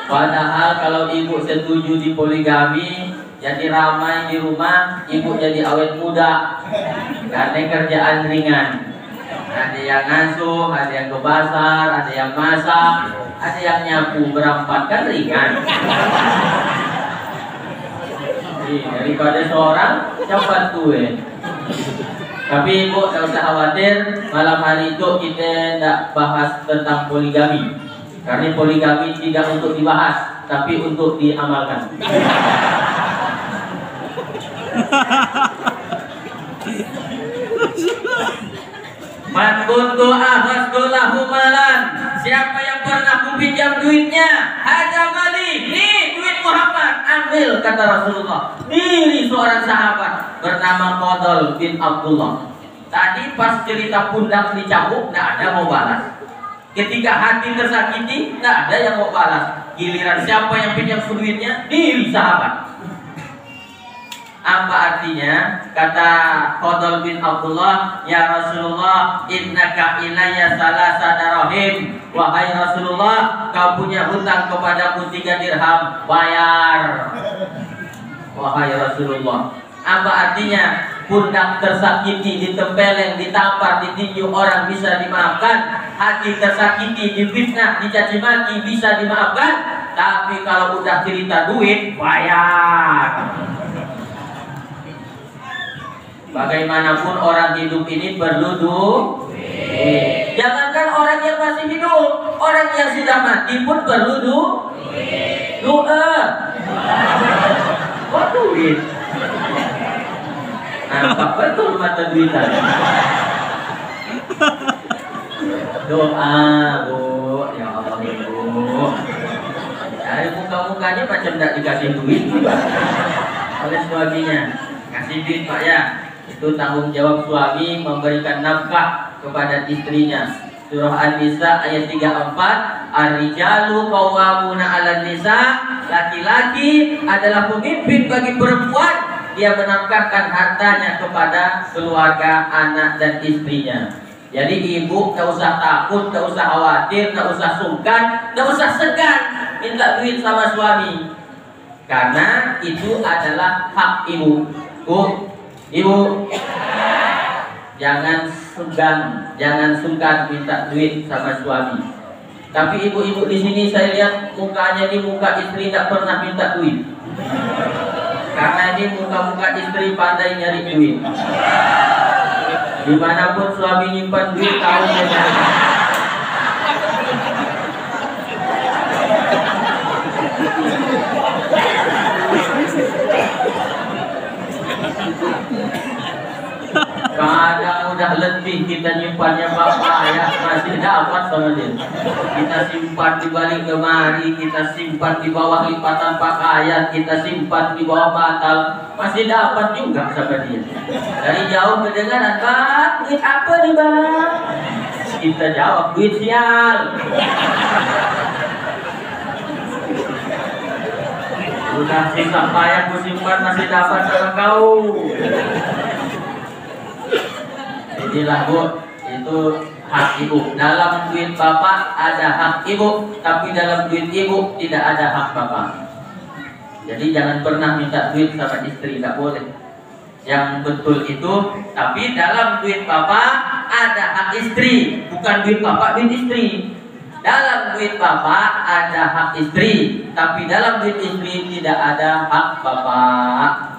Padahal kalau ibu setuju di poligami, jadi ramai di rumah, ibu jadi awet muda karena kerjaan ringan. Ada yang ngasuh, ada yang ke pasar, ada yang masak, ada yang nyapu, berempat kan ringan. Daripada seorang cepat tuh. Tapi ibu tidak usah khawatir, malam hari itu kita tidak bahas tentang poligami. Karena poligami tidak untuk dibahas, tapi untuk diamalkan. Man kuntu akhadtu lahu malan. Siapa yang pernah kupinjam duitnya, hadza mali. Nih duit Muhammad, ambil, kata Rasulullah. Diri seorang sahabat bernama Fadl bin Abdullah. Tadi pas cerita pundak dicambuk, tidak ada mau balas. Ketika hati tersakiti, tidak ada yang mau balas. Giliran siapa yang pinjam duitnya, diri sahabat. Apa artinya? Kata Fadl bin Abdullah, ya Rasulullah, innaka ilayya salasa darahim. Wahai Rasulullah, kau punya hutang kepadaku 3 dirham, bayar. Wahai Rasulullah. Apa artinya? Pundak tersakiti, ditempeleng, ditampar, ditinju orang bisa dimaafkan. Hati tersakiti, difitnah, dicaci maki bisa dimaafkan. Tapi kalau udah cerita duit, bayar. Bagaimanapun orang hidup ini perlu duit. Jangankan orang yang masih hidup, orang yang sudah mati pun perlu duit. Kok duit? Nampak betul mata duitan. Doa, Bu. Ya Allah, Ibu. Dari muka-mukanya macam tidak dikasih duit oleh suaminya. Kasih duit Pak ya. Itu tanggung jawab suami memberikan nafkah kepada istrinya. Surah An-Nisa ayat 34, Ar-rijalu qawwamuna 'alan nisa. Laki-laki adalah pemimpin bagi perempuan. Dia menafkahkan hartanya kepada keluarga, anak dan istrinya. Jadi ibu tidak usah takut, tidak usah khawatir, tidak usah sungkan, tidak usah segan minta duit sama suami. Karena itu adalah hak ibu. Ibu, jangan segan, jangan sungkan minta duit sama suami. Tapi ibu-ibu di sini saya lihat mukanya ini muka istri tidak pernah minta duit. Karena ini muka-muka istri pandai nyari duit. Dimanapun suami nyimpan duit, tahu dia nyari. Kadang udah letih kita nyimpannya bapak ya, masih dapat sama dia. Kita simpan di balik lemari, kita simpan di bawah lipatan pakaian, kita simpan di bawah bantal, masih dapat juga sama dia. Dari jauh kedengaran, Pak, duit apa nih Bang? Kita jawab, duit sial. Udah sisa payah ku simpan, masih dapat sama kau. Inilah Bu, itu hak ibu. Dalam duit bapak ada hak ibu, tapi dalam duit ibu tidak ada hak bapak. Jadi jangan pernah minta duit sama istri, tidak boleh. Yang betul itu, tapi dalam duit bapak ada hak istri, bukan duit bapak duit istri. Dalam duit bapak ada hak istri, tapi dalam duit istri tidak ada hak bapak.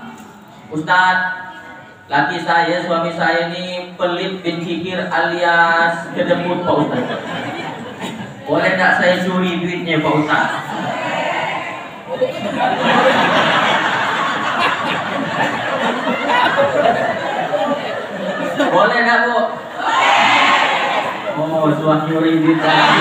Ustadz, laki saya, suami saya ini pelit bin kikir alias kedebut Pak Ustadz. Boleh tak saya curi duitnya Pak Ustadz? Boleh tak Bu? Oh, suami curi duit lagi.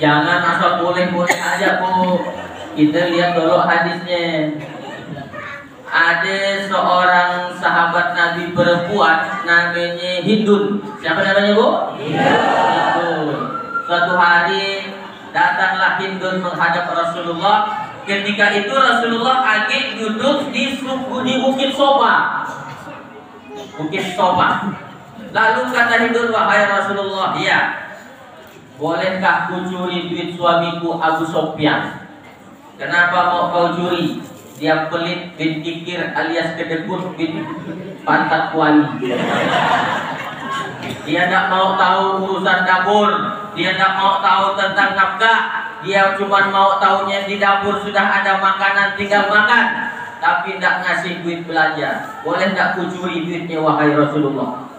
Jangan asal boleh-boleh aja Bu. Kita lihat dulu hadisnya. Ada seorang sahabat Nabi perempuan namanya Hindun. Siapa namanya Bu? Hindun. Suatu hari datanglah Hindun menghadap Rasulullah. Ketika itu Rasulullah lagi duduk di Bukit Sofa. Bukit Sofa. Lalu kata Hindun, wahai Rasulullah, ya, bolehkah ku curi duit suamiku Abu Sofyan? Kenapa mau kau curi? Dia pelit bin kikir alias kedekut bin pantat kuali. Dia tidak mau tahu urusan dapur. Dia tidak mau tahu tentang nafkah. Dia cuma mau tahunya di dapur sudah ada makanan, tinggal makan. Tapi tidak ngasih duit belanja. Boleh tidak ku curi duitnya wahai Rasulullah?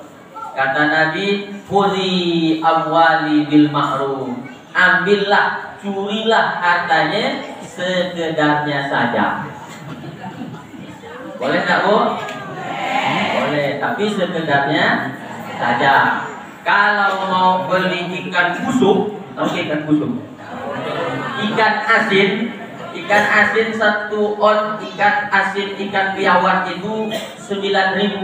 Kata Nabi, "Khudhi amwali bil ma'ruf." Ambillah, curilah hartanya sekedarnya saja. Boleh tak Bu? Boleh, tapi sekedarnya saja. Kalau mau beli ikan busuk, tahu ikan busuk? Ikan asin 1 on ikan asin ikan biawak itu 9.000.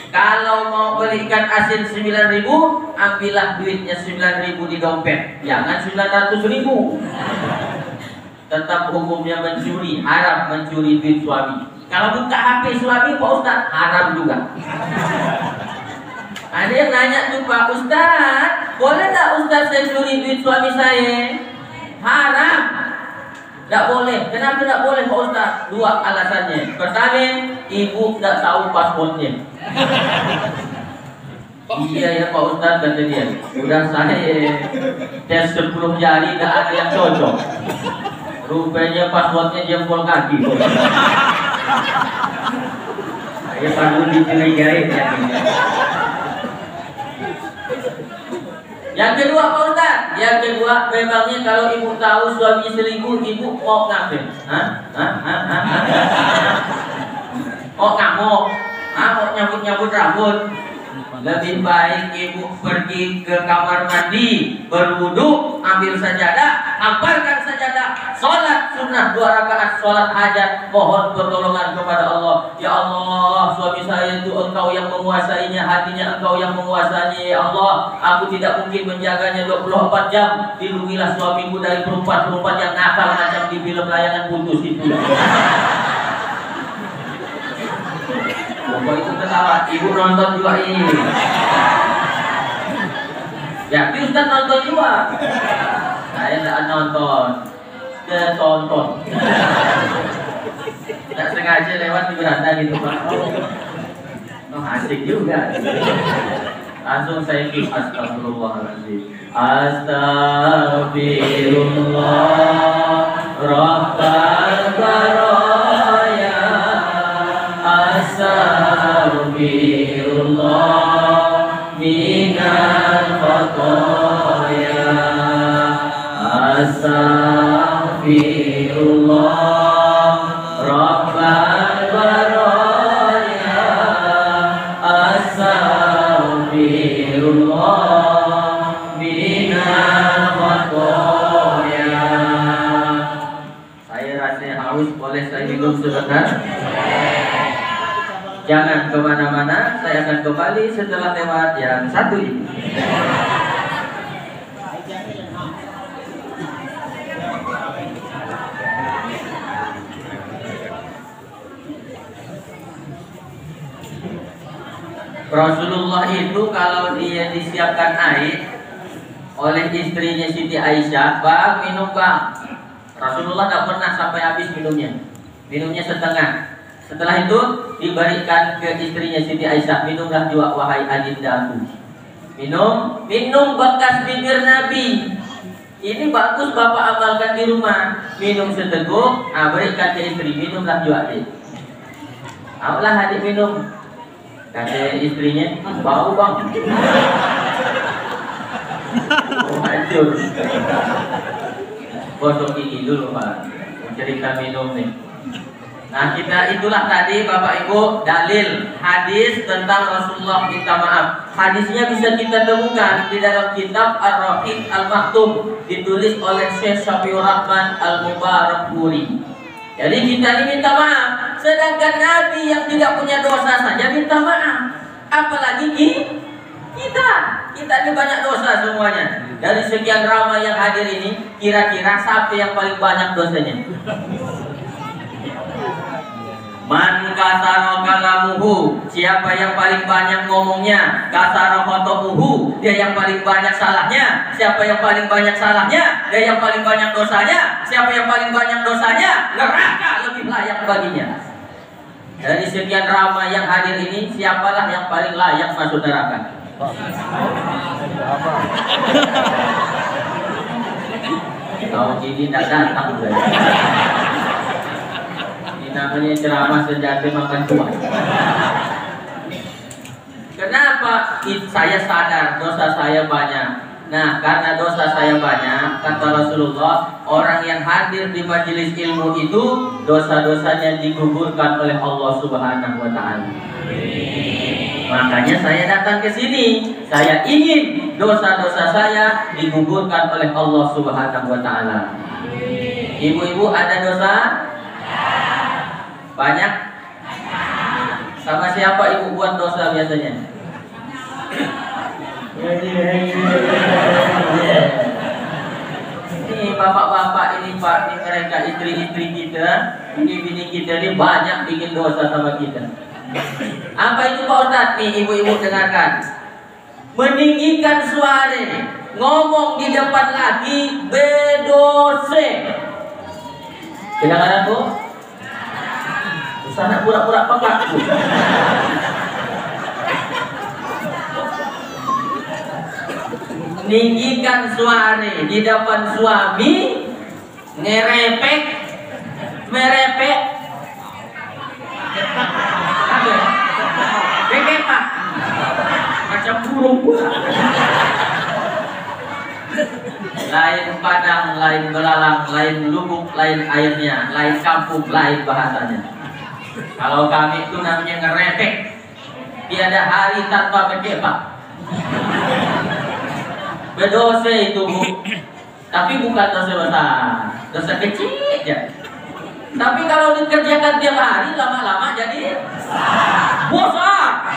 Kalau mau beli ikan asin 9.000, ambillah duitnya 9.000 di dompet, jangan 900.000. Tetap hukumnya mencuri, haram mencuri duit suami. Kalau buka HP suami Pak Ustadz, haram juga. Ada yang nanya tuh, Pak Ustadz, boleh tak Ustadz saya curi duit suami saya? Haram. Tidak boleh. Kenapa tidak boleh Pak Ustadz? 2 alasannya. Pertama, ibu tidak tahu paspornya. Iya ya Pak Ustadz, kata dia. Udah saya tes 10 jari, tidak ada yang cocok. Rupanya paspornya jempol kaki. Saya perlu dicurigai ya. Yang kedua Pak Ustadz, yang kedua memangnya kalau ibu tahu suami selingkuh, ibu mau ngapain? Oh ngamuk, mau nyabut-nyabut rambut. Lebih baik ibu pergi ke kamar mandi, berwudu, ambil sajadah, hamparkan sajadah, sholat sunnah 2 rakaat, sholat hajat, mohon pertolongan kepada Allah. Ya Allah, suami saya itu Engkau yang menguasainya, hatinya Engkau yang menguasainya. Ya Allah, aku tidak mungkin menjaganya 24 jam. Lindungilah suamiku dari perempuan-perempuan yang nakal macam di film Layangan Putus itu. Bapak itu ketawa, ibu nonton juga ini. Ya, tapi Ustaz nonton juga. Saya tidak nonton, ketonton. Tidak sengaja lewat di beranda gitu Pak. Oh asik juga. Langsung saya keep astagfirullahaladzim. Astagfirullah Rabbal baraya. Astagfirullah minal khotoya. Astagfirullah Rabbal baraya. Astagfirullah minal khotoya. Saya rasanya haus, boleh saya minum sebentar? Jangan kemana-mana, saya akan kembali setelah lewat yang satu ini. Rasulullah itu kalau dia disiapkan air oleh istrinya Siti Aisyah, "Bang, minum bang." Rasulullah tidak pernah sampai habis minumnya. Minumnya setengah. Setelah itu diberikan ke istrinya Siti Aisyah, "Minumlah juga wahai adindaku." Minum bekas bibir Nabi. Ini bagus bapak amalkan di rumah. Minum seteguk, berikan ke istri, minumlah juga adik. Apalah adik minum. Kata istrinya, bau bang. Oh, hancur. Gosok gigi dulu pak. Cerita minum nih. Nah kita itulah tadi Bapak Ibu dalil hadis tentang Rasulullah minta maaf. Hadisnya bisa kita temukan di dalam kitab Ar-Rahiq Al-Maktum ditulis oleh Syekh Syafiur Rahman Al-Mubarakpuri. Jadi kita ini minta maaf, sedangkan Nabi yang tidak punya dosa saja minta maaf. Apalagi kita ini banyak dosa semuanya. Dari sekian ramai yang hadir ini, kira-kira siapa yang paling banyak dosanya? Man kasaro kalamuhu, siapa yang paling banyak ngomongnya? Kasaro khotomuhu, dia yang paling banyak salahnya. Siapa yang paling banyak salahnya? Dia yang paling banyak dosanya. Siapa yang paling banyak dosanya? Neraka lebih layak baginya. Dari sekian ramai yang hadir ini, siapalah yang paling layak masuk neraka? Kalau ini tidak datang guys. Namanya ceramah sejati makan tuan. Kenapa? Saya sadar dosa saya banyak. Nah, karena dosa saya banyak, kata Rasulullah, orang yang hadir di majelis ilmu itu dosa-dosanya digugurkan oleh Allah Subhanahu wa taala. Makanya saya datang ke sini. Saya ingin dosa-dosa saya digugurkan oleh Allah Subhanahu wa taala. Ibu-ibu ada dosa? Banyak? Sama siapa ibu buat dosa biasanya? Ini bapak-bapak ini pak, ini mereka istri-istri kita, ini bini kita ini banyak bikin dosa sama kita. Apa itu Pak Ustadz? Nih ibu-ibu dengarkan. Meninggikan suara, ngomong di depan lagi bedose. Kedengaran Bu? Sana pura-pura pekak Bu. Ninggikan suara di depan suami, ngerepek, merepek, bekepak, macam burung pula. Lain padang, lain belalang, lain lubuk, lain airnya, lain kampung, lain bahasanya. Kalau kami itu namanya ngerepek. Tiada hari tanpa bekepak. Berdosa itu Bu. Tapi bukan dosa besar, dosa kecil aja. Tapi kalau dikerjakan tiap hari, lama-lama jadi besar.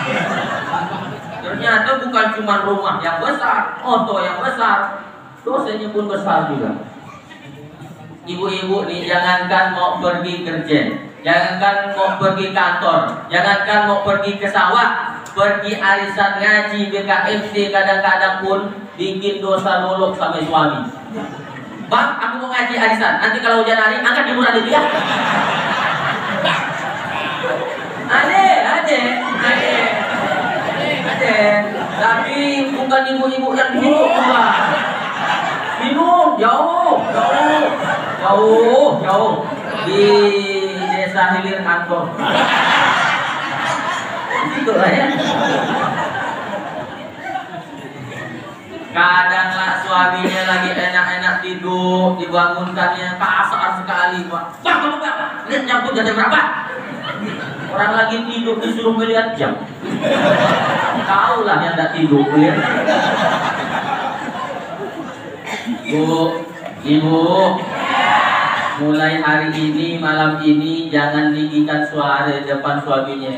Ternyata bukan cuma rumah yang besar, motor yang besar, dosanya pun besar juga. Ibu-ibu nih, jangankan mau pergi kerja, jangankan mau pergi kantor, jangankan mau pergi ke sawah, pergi arisan ngaji BKMC kadang-kadang pun bikin dosa nolok sama suami. Bang, aku mau ngaji arisan, nanti kalau hujan hari angkat jemuran dulu ya. Ade. Tapi bukan ibu-ibu yang minum Pak. Minum jauh di desa hilir kantor. Itu lah ya. Kadanglah suaminya lagi enak-enak tidur, dibangunkannya kasar sekali Pak. Bang, kamu Bang, lihat jam jam berapa? Orang lagi tidur disuruh melihat jam. Tahu lah yang tidak tidur ya. Bu, ibu, mulai hari ini, malam ini jangan tinggikan suara depan suaminya.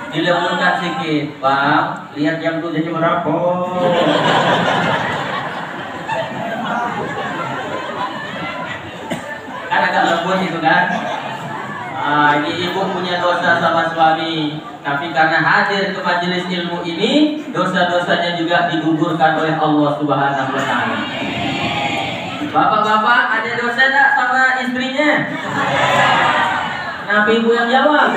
Dilembutkan sedikit, Bang. Lihat jam tuh jadi berapa? Kan agak lembut itu kan? Ini ibu punya dosa sama suami, tapi karena hadir ke majelis ilmu ini, dosa-dosanya juga digugurkan oleh Allah Subhanahu wa taala. Bapak-bapak ada dosa enggak sama istrinya? Kenapa ibu yang jawab?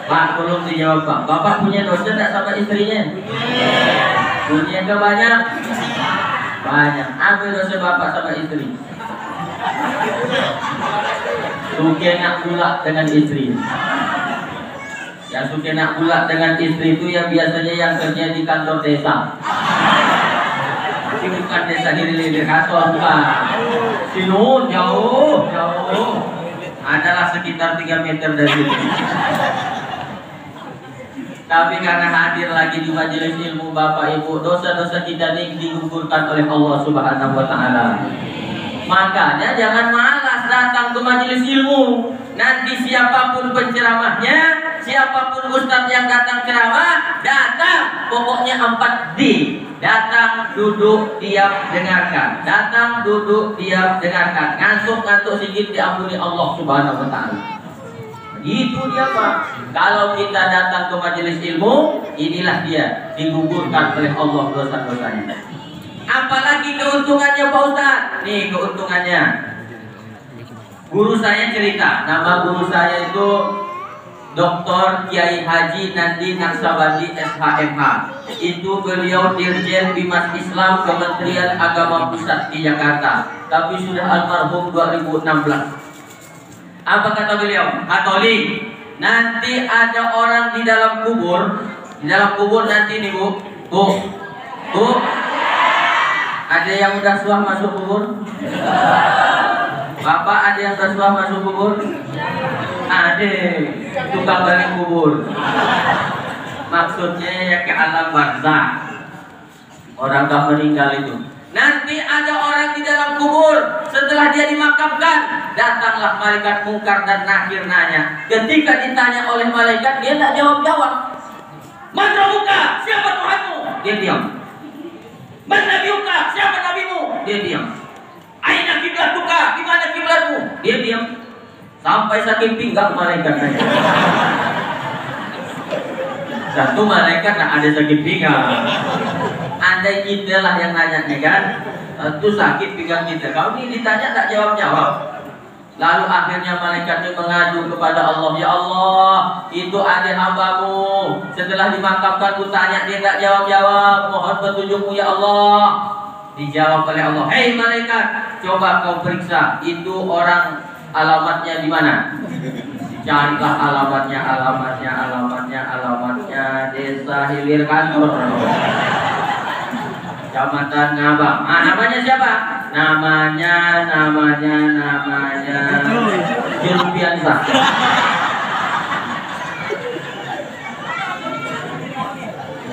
Pak, belum dijawab Pak. Bapak punya dosa enggak sama istrinya? Punya ke banyak? Banyak. Apa dosa bapak sama istri? Suka nak pula dengan istri. Yang suka nak pula dengan istri itu yang biasanya yang kerja di kantor desa. Tapi bukan desa hilir-hilir kantor, bukan. Sinun jauh. Adalah sekitar 3 meter dari sini. Tapi karena hadir lagi di majelis ilmu Bapak Ibu, dosa-dosa kita ini digugurkan oleh Allah Subhanahu wa taala. Makanya jangan malas datang ke majelis ilmu. Nanti siapapun penceramahnya, siapapun ustadz yang datang ceramah, datang. Pokoknya 4D. Datang, duduk, diam, dengarkan. Datang, duduk, diam, dengarkan. Ngantuk sedikit diampuni Allah Subhanahu wa taala. Itu dia Pak. Kalau kita datang ke majelis ilmu, inilah dia digugurkan oleh Allah dosa-dosanya. Apalagi keuntungannya Pak Ustaz? Nih keuntungannya. Guru saya cerita, nama guru saya itu Dr. Kiai Haji Nandi Naksabandi SHMH. Itu beliau Dirjen Bimas Islam Kementerian Agama Pusat di Jakarta. Tapi sudah almarhum 2016. Apa kata beliau? Katolik. Nanti ada orang di dalam kubur. Di dalam kubur nanti nih Bu. Bu. Ada yang udah suah masuk kubur? Bapak ada yang udah suah masuk kubur? Ada. Tukang gali kubur. Maksudnya ya ke alam barzah. Orang dah meninggal itu. Nanti ada orang di dalam kubur. Setelah dia dimakamkan, datanglah malaikat mungkar dan nakir nanya. Ketika ditanya oleh malaikat, dia tak jawab-jawab. Man rabbuka? Siapa Tuhanmu? Dia diam. Man nabiyuka? Siapa nabimu? Dia diam. Aina kiblatuka? Di mana kiblatmu? Dia diam. Sampai sakit pinggang malaikat nanya. Satu malaikat tak ada sakit pinggang. Andai kita lah yang nanya nih kan, itu sakit pinggang kita. Kau ini ditanya tak jawab-jawab. Lalu akhirnya malaikatnya mengadu kepada Allah, ya Allah, itu ada hambamu. Setelah dimakamkan ku tanya dia tak jawab-jawab. Mohon petunjukmu ya Allah. Dijawab oleh Allah, hei malaikat, coba kau periksa itu orang alamatnya di mana? Carilah alamatnya desa hilir kantor. Kecamatan Ngabang. Namanya siapa? Namanya Julpiansa.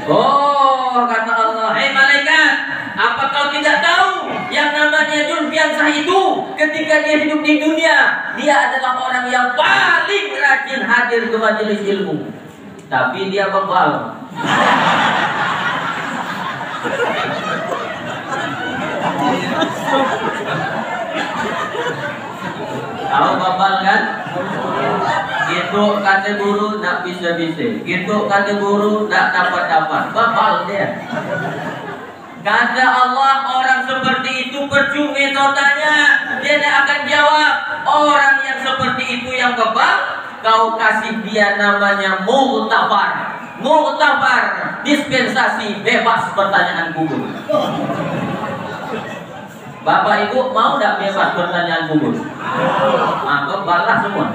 Oh, kata Allah, hei malaikat, apa kau tidak tahu yang namanya Julpiansa itu ketika dia hidup di dunia, dia adalah orang yang paling rajin hadir ke majelis ilmu. Tapi dia bebal. Tahu bebal kan? Itu kata guru tak bisa-bisa. Itu kata guru tak dapat-dapat. Bebal dia. Kata Allah, orang seperti itu percuma kau tanya, dia tidak akan jawab. Orang yang seperti itu yang bebal, kau kasih dia namanya mu'tabar. Mu'tabar, dispensasi bebas pertanyaan kubur. Bapak Ibu mau tidak bebas pertanyaan kubur? Balas semua.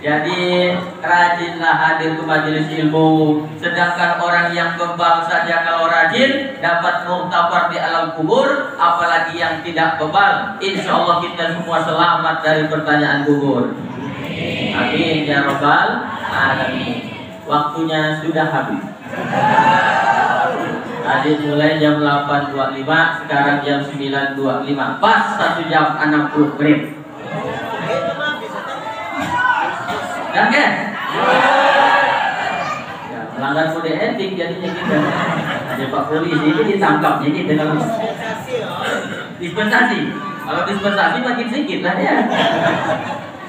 Jadi rajinlah hadir ke majelis ilmu. Sedangkan orang yang bebal saja kalau rajin dapat mu'tabar di alam kubur, apalagi yang tidak bebal. Insya Allah kita semua selamat dari pertanyaan kubur. Amin ya rabbal alamin. Waktunya sudah habis. Tadi mulai jam 8.25, sekarang jam 9.25. Pas 1 jam 60 menit. Dan kan? Ya, melanggar kode etik jadinya kita. Ada Pak Polisi ini ditangkapnya kita kalau dispensasi. Kalau dispensasi makin sedikit lah ya.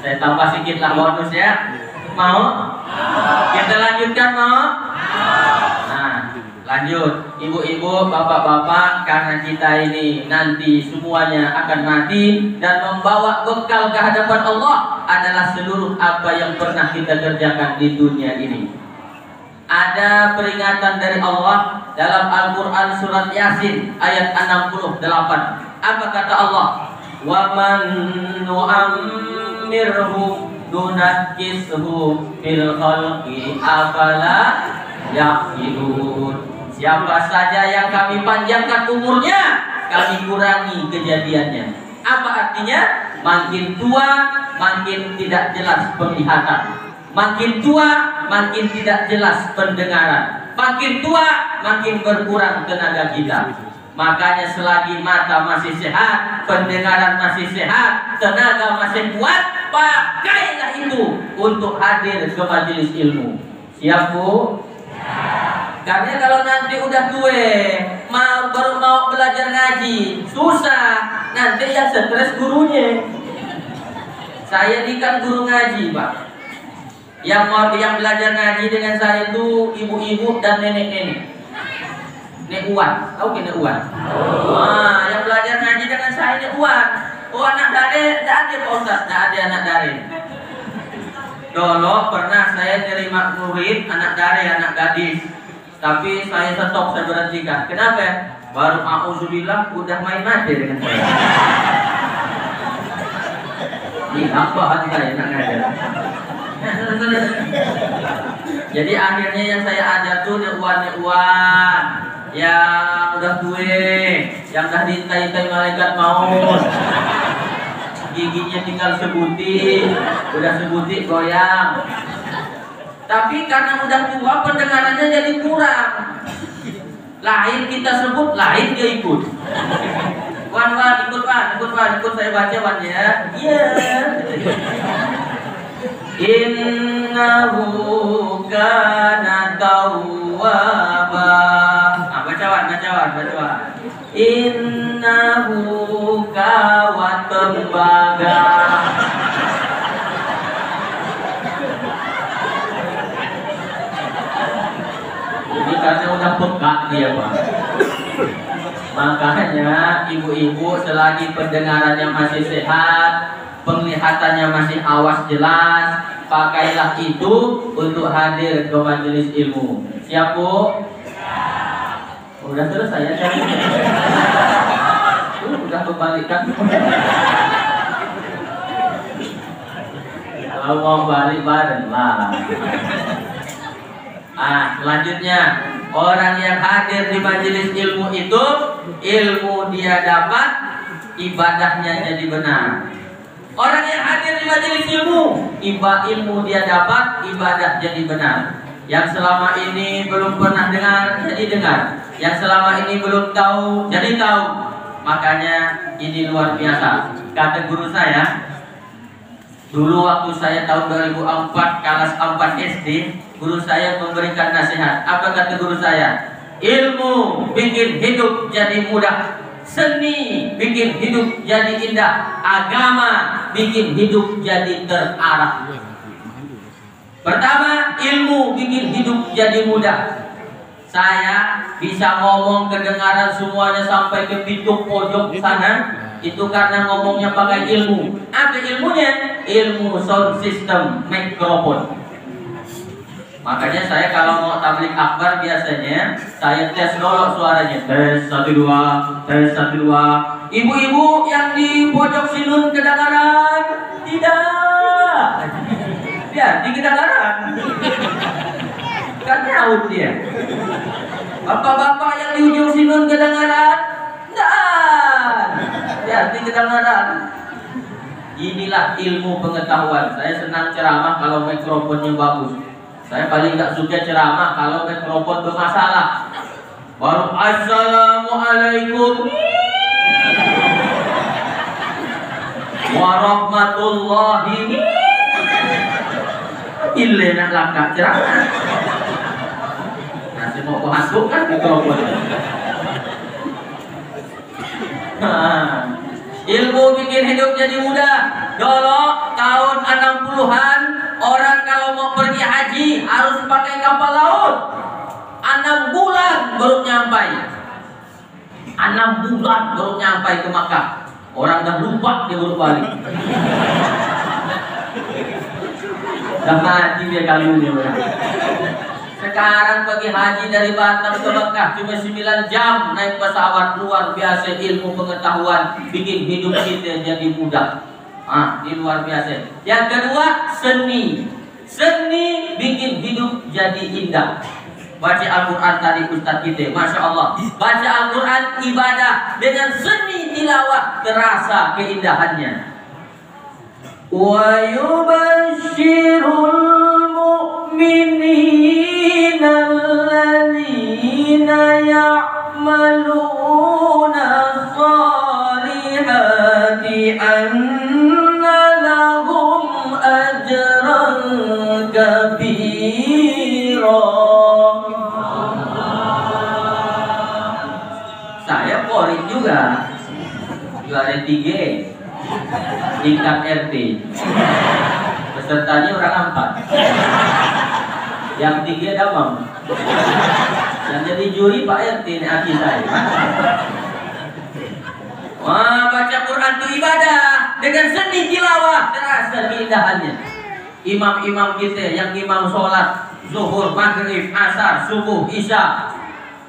Saya tambah sedikit lah bonus ya. Mau? Kita lanjutkan mau? Nah, Lanjut, ibu-ibu, bapak-bapak, karena kita ini nanti semuanya akan mati dan membawa bekal ke hadapan Allah adalah seluruh apa yang pernah kita kerjakan di dunia ini. Ada peringatan dari Allah dalam Al-Quran surat Yasin ayat 68. Apa kata Allah? Wa man nu'ammirhu nunakkishu fil khalqi afala yaqilun. Siapa saja yang kami panjangkan umurnya, kami kurangi kejadiannya. Apa artinya? Makin tua, makin tidak jelas penglihatan. Makin tua, makin tidak jelas pendengaran. Makin tua, makin berkurang tenaga kita. Makanya selagi mata masih sehat, pendengaran masih sehat, tenaga masih kuat, pakailah itu untuk hadir ke majelis ilmu. Siap, Bu? Karena kalau nanti udah tua, baru mau belajar ngaji, susah. Nanti yang stres gurunya. Saya ini kan guru ngaji, Pak. Yang belajar ngaji dengan saya itu ibu-ibu dan nenek-nenek. Nek Uwan, tahu Nek Uwan? Wah, yang belajar ngaji dengan saya Nek Uwan. Oh, anak dare, tidak ada Pak Ustaz, tidak ada anak dare. Dulu pernah saya nerima murid anak dare, anak gadis. Tapi saya stop, saya berhentikan. Kenapa? Baru auzubillah udah main mati dengan saya. Ini apa hati saya nak ngajar? Jadi akhirnya yang saya ajar tuh Nek Uwan yang udah tua, yang dah diintai-intai malaikat maut. Giginya tinggal sebutir, udah sebutir goyang. Tapi karena udah tua pendengarannya jadi kurang. Lain kita sebut, lain dia ikut. Wan, ikut saya baca Wan ya. Iya. Innahu kana tawwaba. Baca Wan. Innahu kawatembaga. Ini karena udah peka dia, Pak. Makanya ibu-ibu selagi pendengarannya masih sehat, penglihatannya masih awas jelas, pakailah itu untuk hadir ke majelis ilmu. Siap, Bu? Udah selesai ya tadi. Udah kembalikan. Kalau mau balik bareng lah. Selanjutnya, orang yang hadir di majelis ilmu itu ilmu dia dapat, ibadahnya jadi benar. Orang yang hadir di majelis ilmu dia dapat, ibadah jadi benar. Yang selama ini belum pernah dengar, jadi dengar. Yang selama ini belum tahu, jadi tahu. Makanya ini luar biasa. Kata guru saya, dulu waktu saya tahun 2004 kelas 4 SD, guru saya memberikan nasihat. Apa kata guru saya? Ilmu bikin hidup jadi mudah, seni bikin hidup jadi indah, agama bikin hidup jadi terarah. Pertama, ilmu bikin hidup jadi mudah. Saya bisa ngomong kedengaran semuanya sampai ke pintu pojok sana, itu karena ngomongnya pakai ilmu. Apa ilmunya? Ilmu sound system, mikrofon. Makanya saya kalau mau tablik akbar biasanya saya tes dulu suaranya. Tes 1 2, tes 1 2. Ibu-ibu yang di pojok sinun kedengaran? Tidak. Ya, di kedengaran. Kan nyaut dia. Bapak-bapak yang di ujung sinun kedengaran? Tidak. Ya, di kedengaran. Inilah ilmu pengetahuan. Saya senang ceramah kalau mikrofonnya bagus. Saya paling gak suka ceramah kalau mikrofon bermasalah. Baru assalamualaikum warahmatullahi ilai nak langkah ceramah. Nanti mau kuhantuk kan mikrofon. Ilmu bikin hidup jadi mudah. Dulu tahun 60-an orang kalau mau pergi haji harus pakai kapal laut. 6 bulan baru nyampai. 6 bulan baru nyampai ke Makkah. Orang dah lupa dia baru balik. Dah mati dia kali ini. Sekarang pergi haji dari Batam ke Mekah cuma 9 jam naik pesawat, luar biasa ilmu pengetahuan bikin hidup kita jadi mudah. Ini luar biasa. Yang kedua, seni. Seni bikin hidup jadi indah. Baca Al-Quran tadi Ustaz kita, Masya Allah. Baca Al-Quran ibadah dengan seni tilawah terasa keindahannya. Wa yubashshirul mu'minina alladzina ya'maluna shalihati anna lahum ajran kabira. Saya Polri juga juara 3 tingkat RT, pesertanya orang 4, yang 3 damam, yang jadi juri Pak RT ini aki saya. Wah, baca Quran itu ibadah dengan seni tilawah terasa keindahannya. Imam-imam kita yang imam sholat zuhur, maghrib, asar, subuh, isya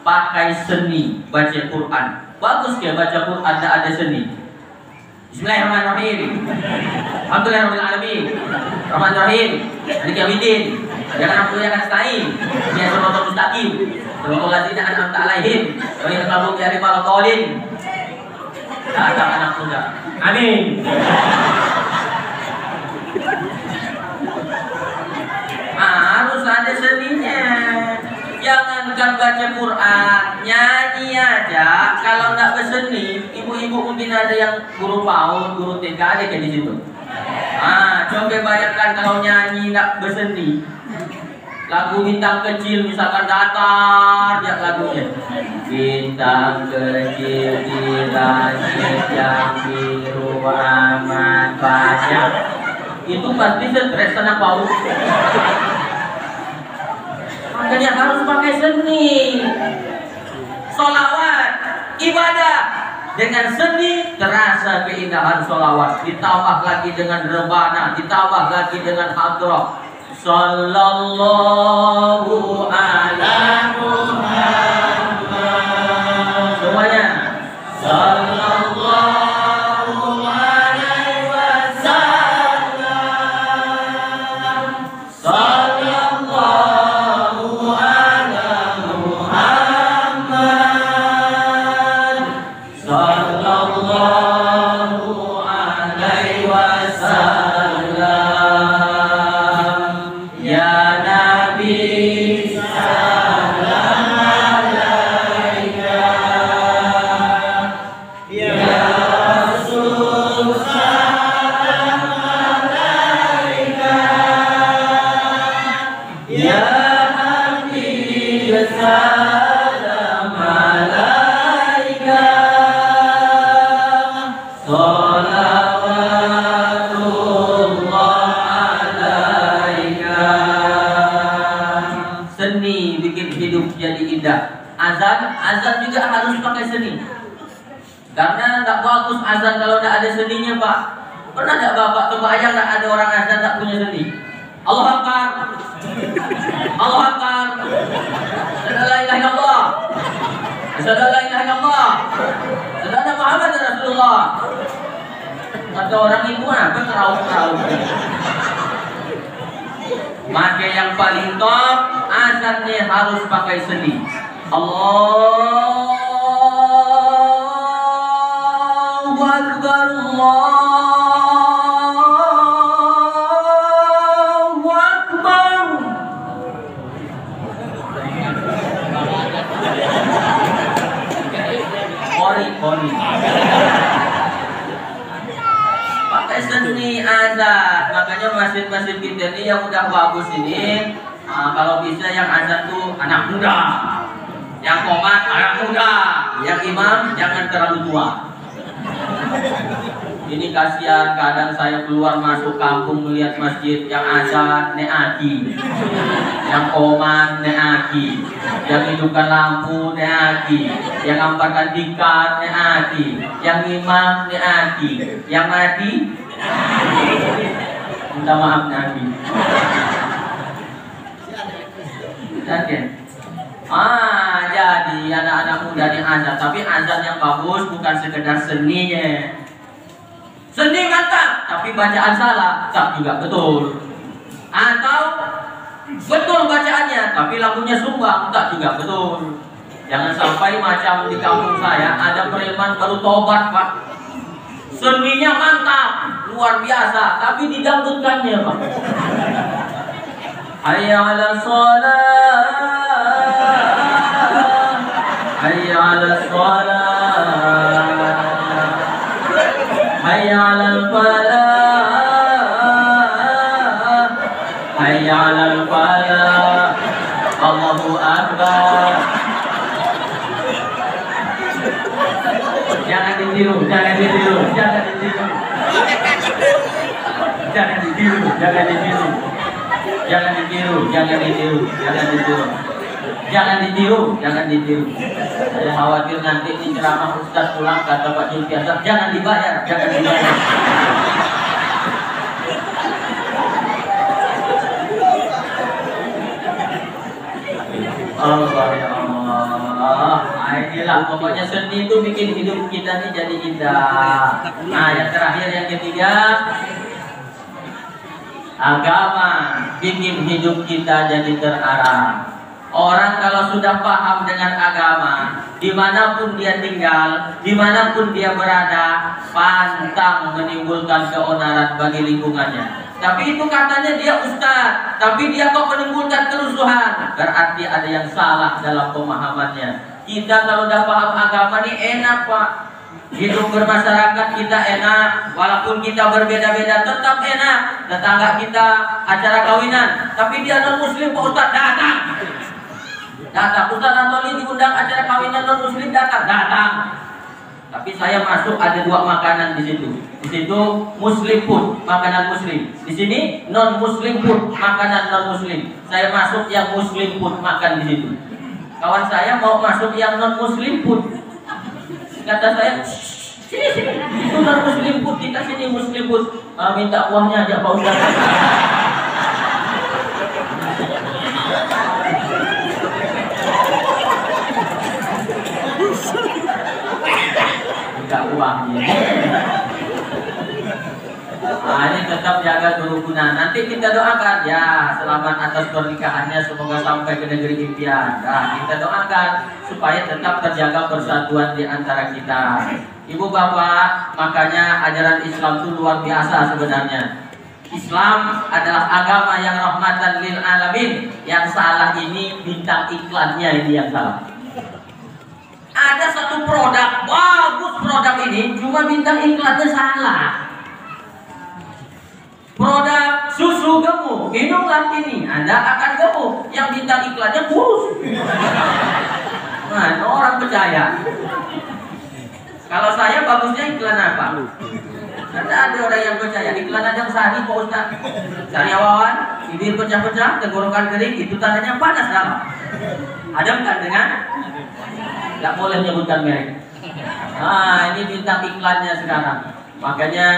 pakai seni baca Quran. Bagus ya baca Quran ada seni. Bismillahirrahmanirrahim. Alhamdulillahirrahmanirrahim. Rahmanirrahim. Maliki yaumiddin. Iyyaka na'budu wa iyyaka nasta'in. Ihdinas siratal mustaqim. Siratal ladzina an'amta 'alaihim ghairil maghdubi 'alaihim waladdallin. Kata anak muda. Amin. Harus ada seninya. Jangankan baca Quran, nyanyi aja. Kalau nggak berseni, ibu-ibu mungkin ada yang guru PAUD, guru TK ada kayak di situ. Coba bayangkan kalau nyanyi nggak berseni. Lagu bintang kecil misalkan datar ya lagunya. Bintang kecil di langit yang biru amat banyak. Itu pasti stres karena PAUD. Makanya harus pakai seni. Sholawat, ibadah dengan seni terasa keindahan sholawat. Ditambah lagi dengan rebana, ditambah lagi dengan hadrah. Sallallahu ala Muhammad. Semuanya. Sallallahu alaihi wasallam. Sallallahu ala Muhammad. Sallallahu alaihi wasallam. Ya Nabi salam alaika. Ya Rasul salam alaika. Ya Habib salam alaika. Salawatullah alaika. Seni bikin hidup jadi indah. Azan juga harus pakai seni. Karena nggak bagus azan kalau nggak ada seninya, Pak. Pernah nggak Bapak kebayang nggak ada orang azan nggak punya seni? Allahu Akbar. Allahu Akbar. Asyhadu an la ilaha illallah. Asyhadu an la ilaha illallah. Asyhadu anna Muhammadar Rasulullah. Kata orang itu apa kerau-kerau. Maka yang paling top azannya harus pakai seni. Allahu Akbar. Allahu Akbar. Kori. Pakai seni azan. Makanya masjid-masjid kita ini yang udah bagus ini, kalau bisa yang azan tuh anak muda, yang komat anak muda, yang imam jangan terlalu tua. Ini kasihan, kadang saya keluar masuk kampung melihat masjid yang azan neaki, yang koman neaki, yang hidupkan lampu neaki, yang gambarkan dikat neaki, yang imam neaki, yang mati minta maaf neaki. Oke. Jadi anak-anak muda di azan, tapi azan yang bagus bukan sekedar seninya. Seni mantap, tapi bacaan salah, tak juga betul. Atau betul bacaannya, tapi lagunya sumbang, tak juga betul. Jangan sampai macam di kampung saya ada preman baru tobat, Pak. Seninya mantap, luar biasa, tapi didangdutkannya, Pak. Hayya 'alas shalah, hayya 'alas shalah, hayya 'alal falah, hayya 'alal falah, Allahu akbar. Jangan ditiru, jangan ditiru, jangan ditiru. Jangan ditiru, jangan ditiru. Jangan ditiru, jangan ditiru, jangan ditiru. Jangan ditiru, jangan ditiru. Saya khawatir nanti ini ceramah Ustaz pulang kata Pak Julkiasa, jangan dibayar, jangan dibayar. Allah ya Allah. Inilah pokoknya seni itu bikin hidup kita nih jadi indah. Nah, yang terakhir yang ketiga, agama bikin hidup kita jadi terarah. Orang kalau sudah paham dengan agama, dimanapun dia tinggal, dimanapun dia berada, pantang menimbulkan keonaran bagi lingkungannya. Tapi itu katanya dia ustaz, tapi dia kok menimbulkan kerusuhan. Berarti ada yang salah dalam pemahamannya. Kita kalau udah paham agama ini enak, Pak. Hidup bermasyarakat kita enak, walaupun kita berbeda-beda tetap enak. Tetangga kita acara kawinan, tapi dia non muslim, Pak Ustaz, datang. Datang, Ustaz Antoni diundang acara kawinan non muslim, datang. Tapi saya masuk ada 2 makanan di situ. Di situ muslim food, makanan muslim. Di sini non muslim food, makanan non muslim. Saya masuk yang muslim food, makan di situ. Kawan saya mau masuk yang non muslim food. Kata saya, sini, itu non muslim food, kita sini muslim food. Minta uangnya aja Pak Ustaz. Minta uangnya. Nah, ini tetap jaga kerukunan. Nanti kita doakan ya selamat atas pernikahannya, semoga sampai ke negeri impian. Nah, kita doakan supaya tetap terjaga persatuan di antara kita. Ibu bapak, makanya ajaran Islam itu luar biasa sebenarnya. Islam adalah agama yang rahmatan lil alamin. Yang salah ini bintang iklannya, ini yang salah. Ada satu produk, bagus produk ini, cuma bintang iklannya salah. Produk susu gemuk, minumlah ini, Anda akan gemuk. Yang bintang iklannya kurus. Nah, orang percaya. Kalau saya bagusnya iklan apa? Karena ada orang yang percaya iklan yang sari, Pak Ustaz. Sariawan, bibir pecah-pecah, tenggorokan kering, itu tandanya panas dalam. Ada bukan dengan? Gak boleh menyebutkan merek. Nah, ini bintang iklannya sekarang. Makanya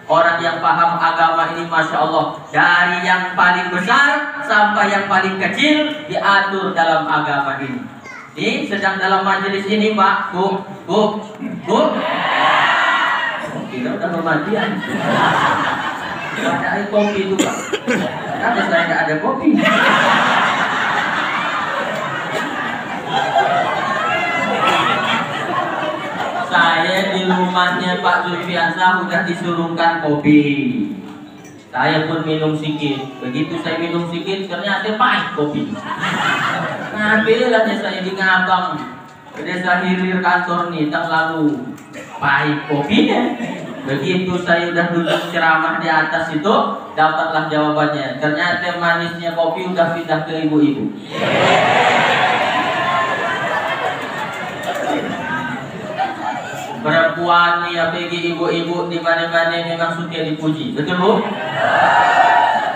orang yang paham agama ini, Masya Allah, dari yang paling besar sampai yang paling kecil diatur dalam agama ini. Ini sedang dalam majelis ini, Pak, Bu. Kita udah bermatian. Gak ada air kopi itu, Pak. Kenapa saya gak ada kopi? Saya di rumahnya Pak Zulfiansa udah disuruhkan kopi. Saya pun minum sedikit. Begitu saya minum sedikit, ternyata pahit kopi. Ngambilannya saya di Ngabang, desa hilir kantor nih, tak lalu pahit kopinya. Begitu saya udah duduk ceramah di atas itu, dapatlah jawabannya. Ternyata manisnya kopi udah pindah ke ibu-ibu. Perempuan nih, apalagi ibu-ibu di mana-mana memang suka dipuji, betul Bu?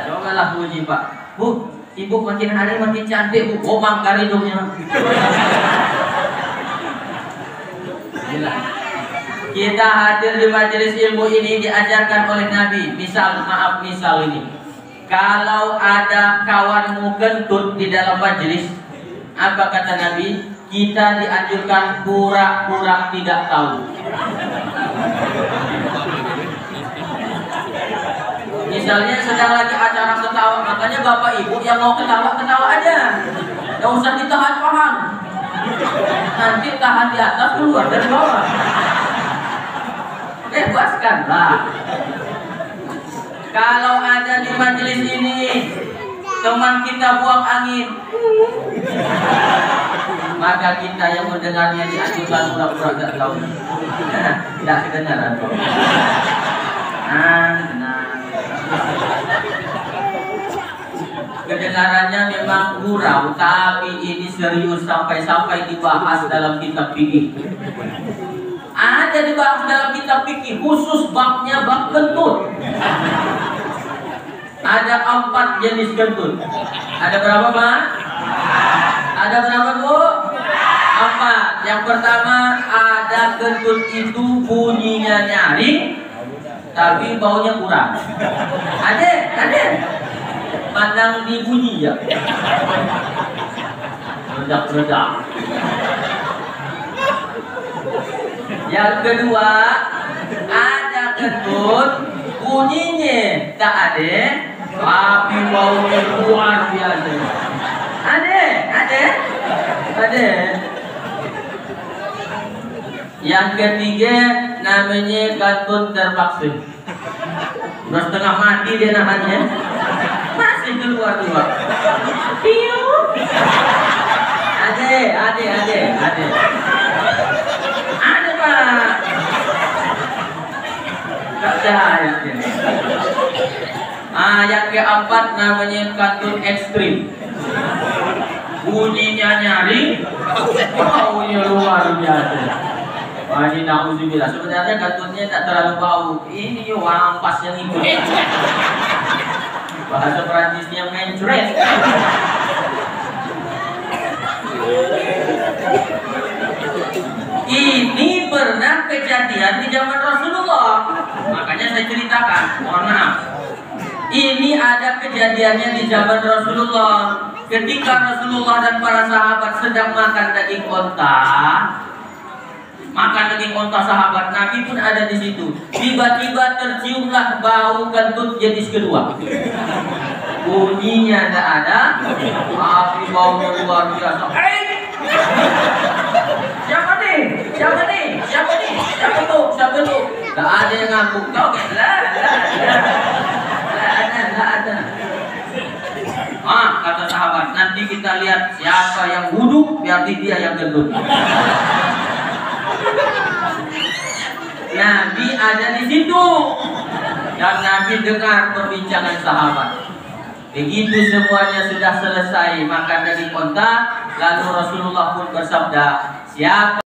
Cobalah puji Pak. Bu, ibu makin hari makin cantik Bu. Oh, mangkar hidungnya. Kita hadir di majelis ilmu ini diajarkan oleh Nabi. Misal ini. Kalau ada kawanmu kentut di dalam majelis, apa kata Nabi? Kita dianjurkan pura-pura tidak tahu. Misalnya sedang lagi acara ketawa, makanya bapak ibu yang mau ketawa aja, nggak usah ditahan paham. Nanti tahan di atas keluar dari bawah. Bebaskanlah. Kalau ada di majelis ini teman kita buang angin, maka kita yang mendengarnya diajukan pura-pura tidak tahu. Tidak kedengaran kok. Kedengarannya memang gurau, tapi ini serius sampai dibahas dalam kitab fikih. Ada dibahas dalam kitab fikih khusus babnya bab kentut. Ada 4 jenis kentut. Ada berapa Pak? Ada berapa Bu? 4. Yang pertama, ada kentut itu bunyinya nyaring, tapi baunya kurang. Ada. Pandang di bunyi ya. Redak. Yang kedua, ada kentut bunyinya tak ada, tapi baunya luar biasa. Ada. Yang ketiga namanya kentut terpaksa. Udah setengah mati dia nahannya, masih keluar. Ada Pak. Tak cahaya dia. Yang keempat namanya kentut ekstrim. Bunyinya nyaring, baunya luar biasa. Ini na'udzubillah. Sebenarnya kentutnya tak terlalu bau. Ini wampas yang ikut. Bahasa Perancisnya mencret. Ini pernah kejadian di zaman Rasulullah. Makanya saya ceritakan. Mohon maaf. Ini ada kejadiannya di zaman Rasulullah. Ketika Rasulullah dan para sahabat sedang makan daging onta, sahabat Nabi pun ada di situ. Tiba-tiba terciumlah bau kentut jenis kedua. Bunyinya tidak ada, tapi baunya luar biasa. Siapa nih? Siapa tuh? Tak ada yang ngaku. Kau ada. Kata sahabat, nanti kita lihat siapa yang wudhu, berarti dia yang gendut. Nabi ada di situ dan Nabi dengar perbincangan sahabat. Begitu semuanya sudah selesai makan daging onta, lalu Rasulullah pun bersabda, siapa